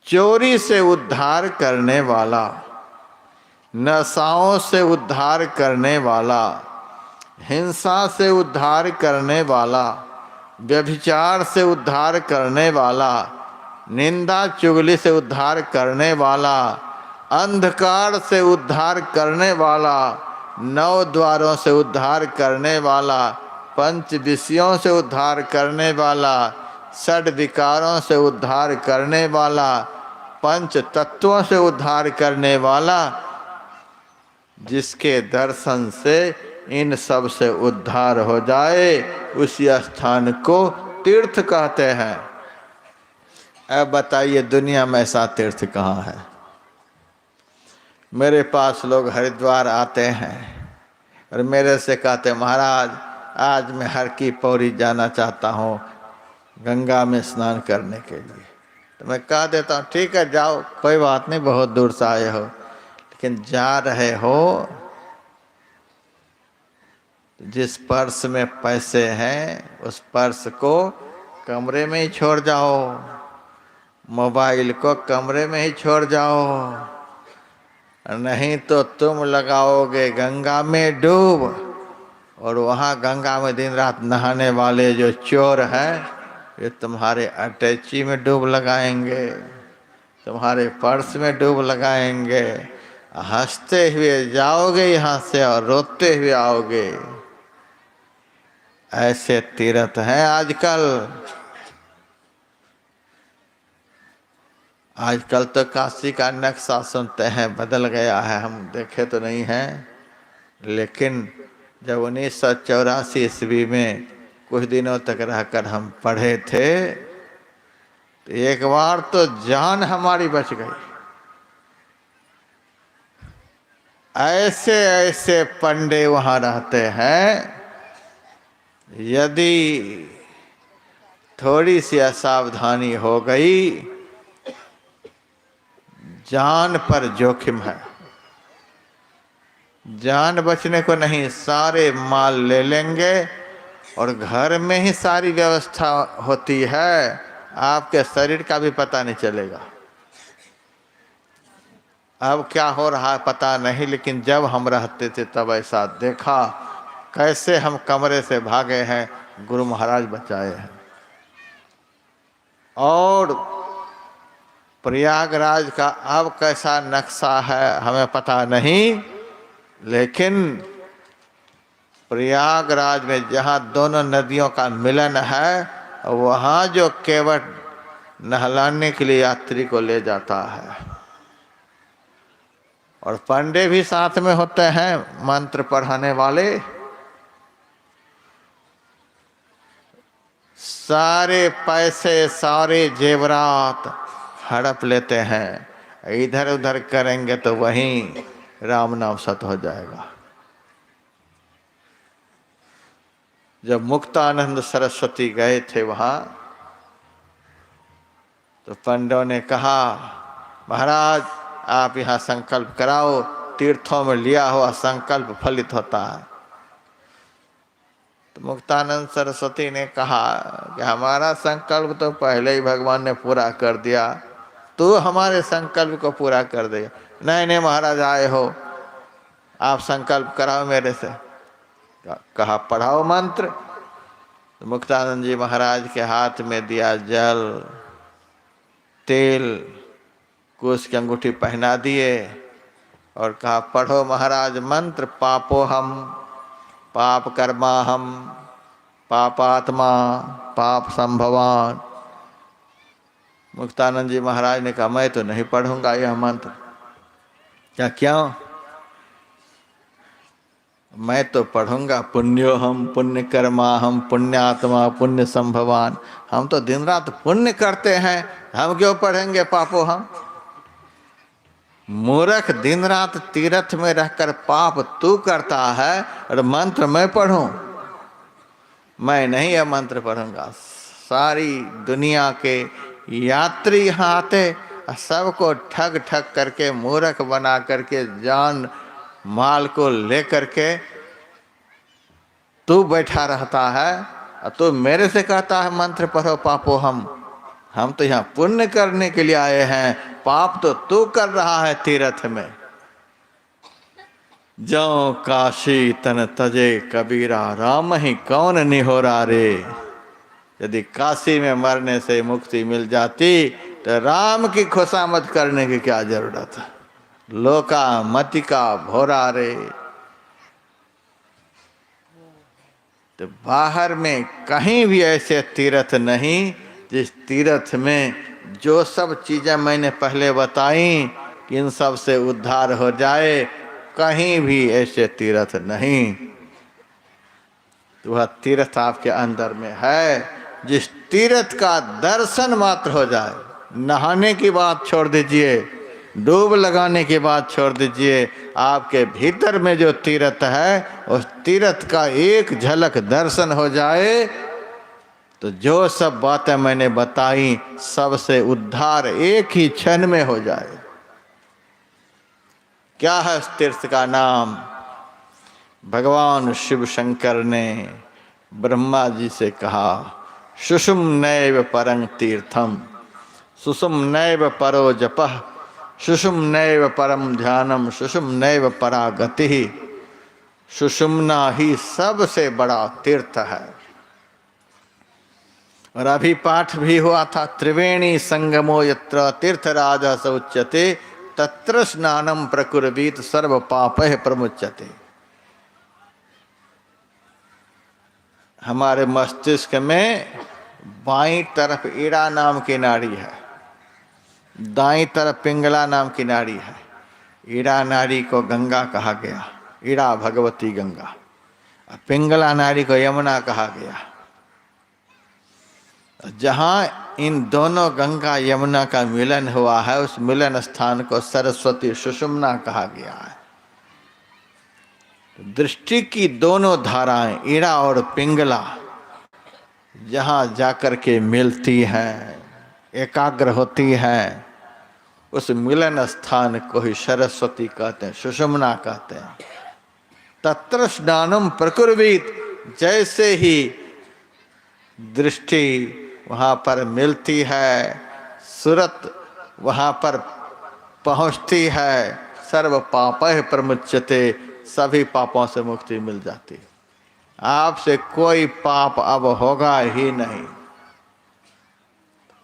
चोरी से उद्धार करने वाला, नशाओं से उद्धार करने वाला, हिंसा से उद्धार करने वाला, व्यभिचार से उद्धार करने वाला, निंदा चुगली से उद्धार करने वाला, अंधकार से उद्धार करने वाला, नौ द्वारों से उद्धार करने वाला, पंच विषयों से उद्धार करने वाला, षड विकारों से उद्धार करने वाला, पंच तत्वों से उद्धार करने वाला, जिसके दर्शन से इन सब से उद्धार हो जाए, उसी स्थान को तीर्थ कहते हैं। अब बताइए दुनिया में ऐसा तीर्थ कहाँ है? मेरे पास लोग हरिद्वार आते हैं और मेरे से कहते महाराज आज मैं हर की पौड़ी जाना चाहता हूँ गंगा में स्नान करने के लिए। तो मैं कह देता हूँ ठीक है जाओ, कोई बात नहीं, बहुत दूर से आए हो, लेकिन जा रहे हो जिस पर्स में पैसे हैं उस पर्स को कमरे में ही छोड़ जाओ, मोबाइल को कमरे में ही छोड़ जाओ, नहीं तो तुम लगाओगे गंगा में डूब, और वहाँ गंगा में दिन रात नहाने वाले जो चोर हैं ये तुम्हारे अटैची में डूब लगाएंगे, तुम्हारे पर्स में डूब लगाएंगे। हंसते हुए जाओगे यहाँ से और रोते हुए आओगे। ऐसे तीर्थ हैं आजकल। आजकल तो काशी का नक्शा सुनते हैं बदल गया है, हम देखे तो नहीं हैं, लेकिन जब 1984 ईस्वी में कुछ दिनों तक रहकर हम पढ़े थे तो एक बार तो जान हमारी बच गई। ऐसे ऐसे पंडे वहाँ रहते हैं, यदि थोड़ी सी असावधानी हो गई जान पर जोखिम है। जान बचने को नहीं, सारे माल ले लेंगे और घर में ही सारी व्यवस्था होती है, आपके शरीर का भी पता नहीं चलेगा। अब क्या हो रहा है पता नहीं, लेकिन जब हम रहते थे तब ऐसा देखा, कैसे हम कमरे से भागे हैं, गुरु महाराज बचाए हैं। और प्रयागराज का अब कैसा नक्शा है हमें पता नहीं, लेकिन प्रयागराज में जहाँ दोनों नदियों का मिलन है वहाँ जो केवट नहलाने के लिए यात्री को ले जाता है, और पंडे भी साथ में होते हैं, मंत्र पढ़ाने वाले। सारे पैसे सारे जेवरात हड़प लेते हैं, इधर उधर करेंगे तो वहीं राम नाम सत हो जाएगा। जब मुक्तानंद सरस्वती गए थे वहाँ तो पंडितों ने कहा महाराज आप यहाँ संकल्प कराओ, तीर्थों में लिया हुआ संकल्प फलित होता है। तो मुक्तानंद सरस्वती ने कहा कि हमारा संकल्प तो पहले ही भगवान ने पूरा कर दिया, तू हमारे संकल्प को पूरा कर दे। नहीं नहीं महाराज आए हो, आप संकल्प कराओ मेरे से। कहा पढ़ाओ मंत्र। तो मुक्तानंद जी महाराज के हाथ में दिया जल, तेल, कुश की अंगूठी पहना दिए और कहा पढ़ो महाराज मंत्र, पापो हम, पाप कर्मा हम, पापात्मा, पाप संभवान। मुक्तानंद जी महाराज ने कहा मैं तो नहीं पढ़ूंगा यह मंत्र। क्या क्यों? मैं तो पढ़ूंगा पुण्यो हम पुण्य कर्मा हम पुण्यात्मा पुण्य संभवान। हम तो दिन रात पुण्य करते हैं, हम क्यों पढ़ेंगे पापो हम। मूर्ख, दिन रात तीर्थ में रहकर पाप तू करता है और मंत्र मैं पढ़ूं? मैं नहीं यह मंत्र पढ़ूंगा। सारी दुनिया के यात्री यहाँ आते, सबको ठग ठग करके मूर्ख बना करके जान माल को लेकर के तू बैठा रहता है और तू मेरे से कहता है मंत्र पढ़ो पापो हम तो यहाँ पुण्य करने के लिए आए हैं, पाप तो तू कर रहा है तीर्थ में। जो काशी तन तजे कबीरा राम ही कौन निहोरा रे। यदि काशी में मरने से मुक्ति मिल जाती तो राम की खुशामद करने की क्या जरूरत है। लोका मति का भोरा रे। तो बाहर में कहीं भी ऐसे तीर्थ नहीं जिस तीर्थ में जो सब चीजें मैंने पहले बताई कि इन सब से उद्धार हो जाए, कहीं भी ऐसे तीर्थ नहीं। तो वह तीर्थ आपके अंदर में है। जिस तीर्थ का दर्शन मात्र हो जाए, नहाने की बात छोड़ दीजिए, डूब लगाने की बात छोड़ दीजिए, आपके भीतर में जो तीर्थ है उस तीर्थ का एक झलक दर्शन हो जाए तो जो सब बातें मैंने बताई सबसे उद्धार एक ही क्षण में हो जाए। क्या है उस तीर्थ का नाम? भगवान शिव शंकर ने ब्रह्मा जी से कहा सुषुम नैव परं तीर्थम सुषुम नैव परो जपः सुषुम नैव परम ध्यानम सुषुम नैव परा गति। सुषुम्ना ही सबसे बड़ा तीर्थ है। और अभी पाठ भी हुआ था त्रिवेणी संगमो यत्र तीर्थराज स उच्यते तत्र स्नानम प्रकुर्वीत सर्व पापः प्रमुच्यते। हमारे मस्तिष्क में बाईं तरफ ईड़ा नाम की नाड़ी है, दाईं तरफ पिंगला नाम की नाड़ी है। ईड़ा नाड़ी को गंगा कहा गया, ईड़ा भगवती गंगा। पिंगला नाड़ी को यमुना कहा गया। जहाँ इन दोनों गंगा यमुना का मिलन हुआ है उस मिलन स्थान को सरस्वती सुषुम्ना कहा गया है। दृष्टि की दोनों धाराएं ईड़ा और पिंगला जहाँ जाकर के मिलती हैं, एकाग्र होती हैं, उस मिलन स्थान को ही सरस्वती कहते हैं, सुषुम्ना कहते हैं। तत्र स्नानम प्रकुर्वीत। जैसे ही दृष्टि वहाँ पर मिलती है, सूरत वहाँ पर पहुँचती है, सर्व पापः प्रमुच्यते। सभी पापों से मुक्ति मिल जाती। आपसे कोई पाप अब होगा ही नहीं।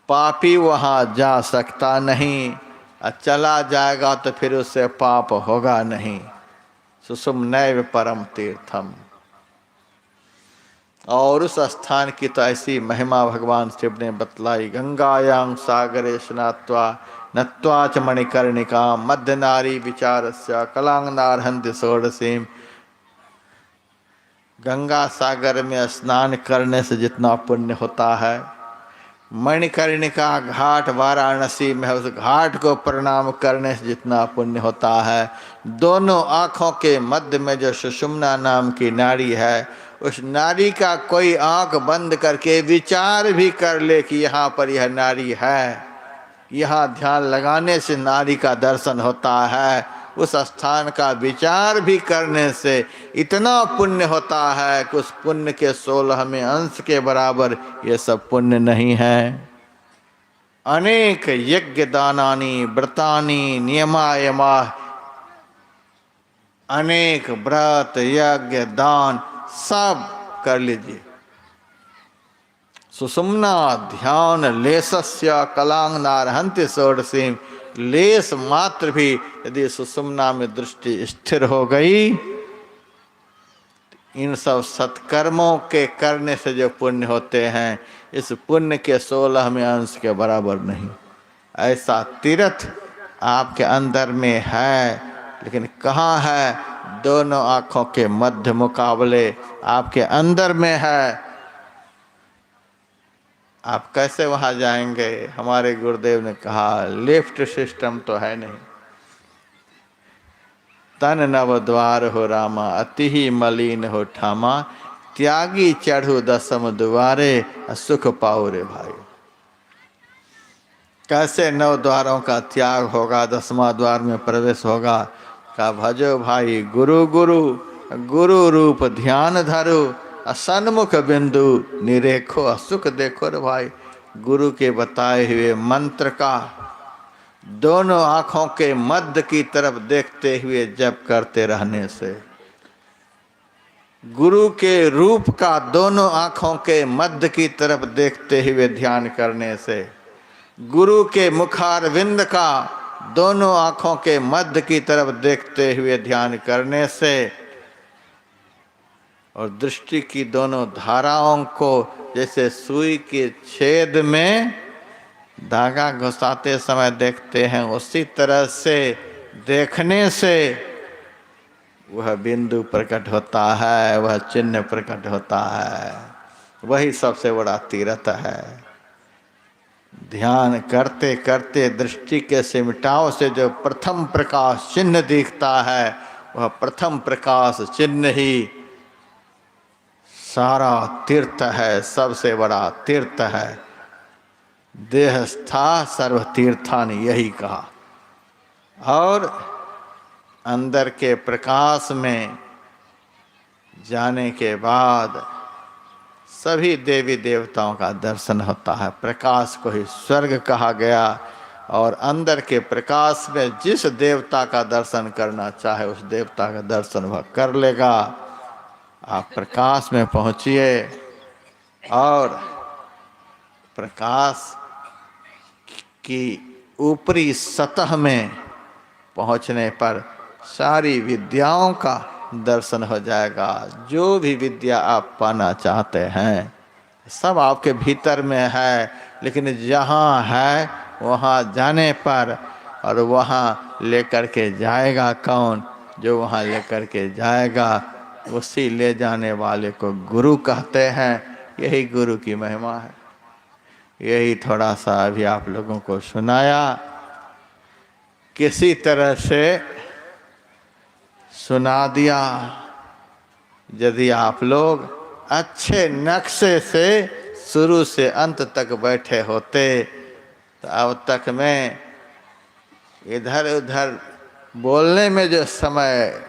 पापी वहाँ जा सकता नहीं, चला जाएगा तो फिर उससे पाप होगा नहीं। सुषुम नैव परम तीर्थम। और उस स्थान की तो ऐसी महिमा भगवान शिव ने बतलाई। गंगायां सागरे स्नात्वा नत्वा च मणिकर्णिका मध्य नारी विचारस्य कलांगनारहन्ति षोडशीम। गंगा सागर में स्नान करने से जितना पुण्य होता है, मणिकर्णिका घाट वाराणसी में उस घाट को प्रणाम करने से जितना पुण्य होता है, दोनों आँखों के मध्य में जो सुषुम्ना नाम की नाड़ी है, उस नाड़ी का कोई आँख बंद करके विचार भी कर ले कि यहाँ पर यह नाड़ी है, यहाँ ध्यान लगाने से नाड़ी का दर्शन होता है, उस स्थान का विचार भी करने से इतना पुण्य होता है कि उस पुण्य के 16वें अंश के बराबर ये सब पुण्य नहीं है। अनेक यज्ञ दानानि व्रतानि नियमायमा। अनेक व्रत यज्ञ दान सब कर लीजिए। सुषुम्ना ध्यान लेशस्य कलांगनारहन्ति षोडशीम। लेश मात्र भी यदि सुषुम्ना में दृष्टि स्थिर हो गई, इन सब सत्कर्मों के करने से जो पुण्य होते हैं इस पुण्य के 16वें अंश के बराबर नहीं। ऐसा तीर्थ आपके अंदर में है, लेकिन कहाँ है? दोनों आँखों के मध्य मुकाबले आपके अंदर में है। आप कैसे वहाँ जाएंगे? हमारे गुरुदेव ने कहा लिफ्ट सिस्टम तो है नहीं। तन नव द्वार हो रामा, अति ही मलिन हो ठामा, त्यागी चढ़ू दसम द्वारे, सुख पाओ रे भाई। कैसे 9 द्वारों का त्याग होगा, 10वां द्वार में प्रवेश होगा? का भजो भाई गुरु गुरु, गुरु रूप ध्यान धरो, असन्मुख बिंदु निरेखो, सुख देखो रे भाई। गुरु के बताए हुए मंत्र का दोनों आँखों के मध्य की तरफ देखते हुए जप करते रहने से, गुरु के रूप का दोनों आँखों के मध्य की तरफ देखते हुए ध्यान करने से, गुरु के मुखारविंद का दोनों आँखों के मध्य की तरफ देखते हुए ध्यान करने से, और दृष्टि की दोनों धाराओं को जैसे सुई के छेद में धागा घुसाते समय देखते हैं, उसी तरह से देखने से वह बिंदु प्रकट होता है, वह चिन्ह प्रकट होता है। वही सबसे बड़ा तीर्थ है। ध्यान करते करते दृष्टि के सिमटाव से जो प्रथम प्रकाश चिन्ह दिखता है, वह प्रथम प्रकाश चिन्ह ही सारा तीर्थ है, सबसे बड़ा तीर्थ है। देहस्था सर्व तीर्थान, यही कहा। और अंदर के प्रकाश में जाने के बाद सभी देवी देवताओं का दर्शन होता है। प्रकाश को ही स्वर्ग कहा गया, और अंदर के प्रकाश में जिस देवता का दर्शन करना चाहे उस देवता का दर्शन वह कर लेगा। आप प्रकाश में पहुँचिए, और प्रकाश की ऊपरी सतह में पहुँचने पर सारी विद्याओं का दर्शन हो जाएगा। जो भी विद्या आप पाना चाहते हैं सब आपके भीतर में है, लेकिन जहाँ है वहाँ जाने पर, और वहाँ लेकर के जाएगा कौन? जो वहाँ लेकर के जाएगा उसी ले जाने वाले को गुरु कहते हैं। यही गुरु की महिमा है। यही थोड़ा सा अभी आप लोगों को सुनाया, किसी तरह से सुना दिया। यदि आप लोग अच्छे नक्शे से शुरू से अंत तक बैठे होते तो अब तक में इधर उधर बोलने में जो समय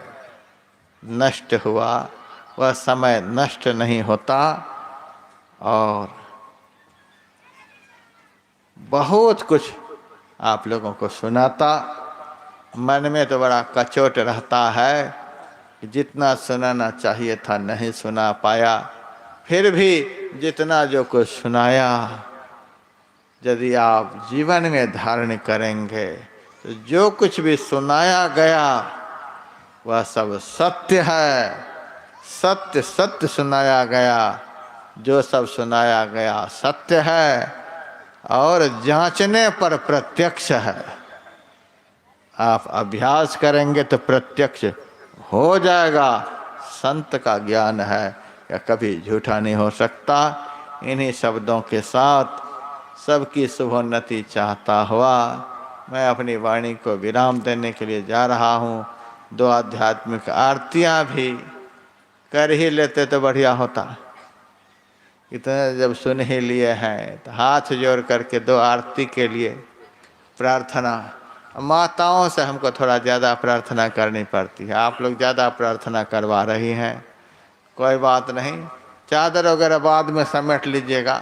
नष्ट हुआ वह समय नष्ट नहीं होता, और बहुत कुछ आप लोगों को सुनाता। मन में तो बड़ा कचोट रहता है कि जितना सुनाना चाहिए था नहीं सुना पाया, फिर भी जितना जो कुछ सुनाया यदि आप जीवन में धारण करेंगे तो जो कुछ भी सुनाया गया वह सब सत्य है। सत्य सत्य सुनाया गया, जो सब सुनाया गया सत्य है, और जांचने पर प्रत्यक्ष है। आप अभ्यास करेंगे तो प्रत्यक्ष हो जाएगा। संत का ज्ञान है या कभी झूठा नहीं हो सकता। इन्हीं शब्दों के साथ सबकी शुभोन्नति चाहता हुआ मैं अपनी वाणी को विराम देने के लिए जा रहा हूँ। 2 आध्यात्मिक आरतियाँ भी कर ही लेते तो बढ़िया होता। इतने जब सुन ही लिए हैं तो हाथ जोड़ करके 2 आरती के लिए प्रार्थना। माताओं से हमको थोड़ा ज़्यादा प्रार्थना करनी पड़ती है। आप लोग ज़्यादा प्रार्थना करवा रही हैं, कोई बात नहीं। चादर वगैरह बाद में समेट लीजिएगा।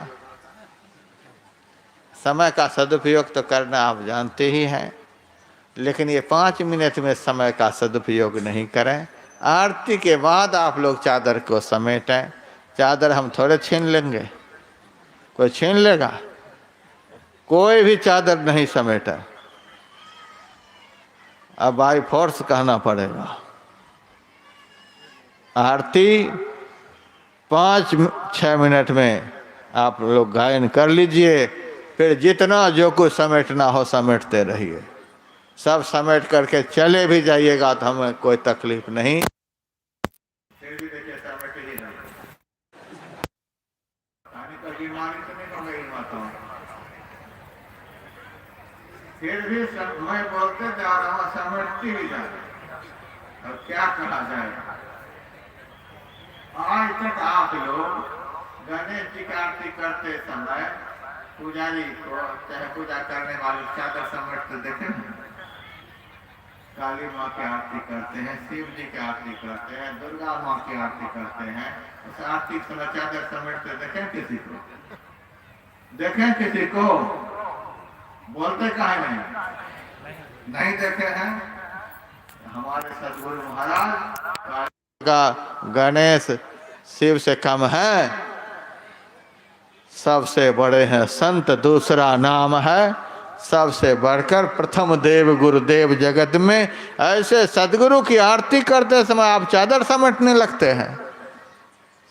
समय का सदुपयोग तो करना आप जानते ही हैं, लेकिन ये 5 मिनट में समय का सदुपयोग नहीं करें। आरती के बाद आप लोग चादर को समेटें। चादर हम थोड़े छीन लेंगे, कोई छीन लेगा? कोई भी चादर नहीं समेटा। अब बाई फोर्स कहना पड़ेगा। आरती 5-6 मिनट में आप लोग गायन कर लीजिए, फिर जितना जो कुछ समेटना हो समेटते रहिए। सब समेट करके चले भी जाइएगा तो हमें कोई तकलीफ नहीं। फिर भी देखिए समेट ही नहीं, बीमारी तो नहीं हो गई माताओं। फिर भी मैं बोलते जा रहा हूँ समेटती ही जा रही, और क्या कहा जाए। आज तक आप लोग गणेश जी की आरती करते समय पुजारी को, चाहे पूजा करने वाले चादर समेटते देखे हैं? काली माँ की आरती करते हैं, शिव जी की आरती करते हैं, दुर्गा माँ की आरती करते हैं, उस आरती समय चादर समेटते देखें किसी को? देखें किसी को? बोलते काहे नहीं देखे हैं? हमारे सदगुरु महाराज का गणेश शिव से कम है, सबसे बड़े हैं संत, दूसरा नाम है सबसे बढ़कर प्रथम देव गुरुदेव जगत में। ऐसे सदगुरु की आरती करते समय आप चादर समेटने लगते हैं,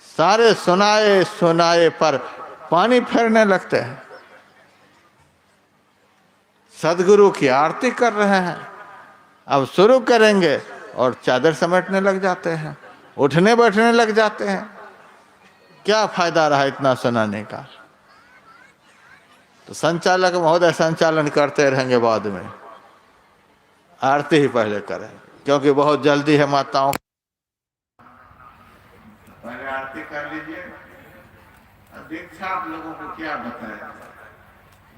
सारे सुनाए सुनाए पर पानी फेरने लगते हैं। सदगुरु की आरती कर रहे हैं, अब शुरू करेंगे और चादर समेटने लग जाते हैं, उठने बैठने लग जाते हैं। क्या फायदा रहा इतना सुनाने का? तो संचालक महोदय संचालन करते रहेंगे, बाद में आरती ही पहले करें, क्योंकि बहुत जल्दी है माताओं। पहले आरती कर लीजिए। दीक्षा आप लोगों को क्या बताए,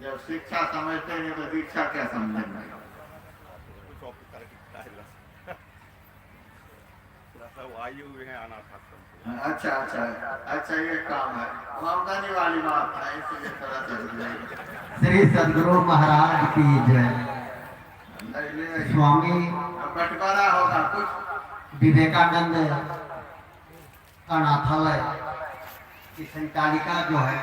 जब शिक्षा समझते नहीं तो दीक्षा क्या समझेंगे? अच्छा अच्छा अच्छा, ये काम है, आमदनी वाली बात है, इसलिए थोड़ा सा। श्री सदगुरु महाराज की जय। स्वामी बंटवारा होगा कुछ। विवेकानंद अनाथालय की संचालिका जो है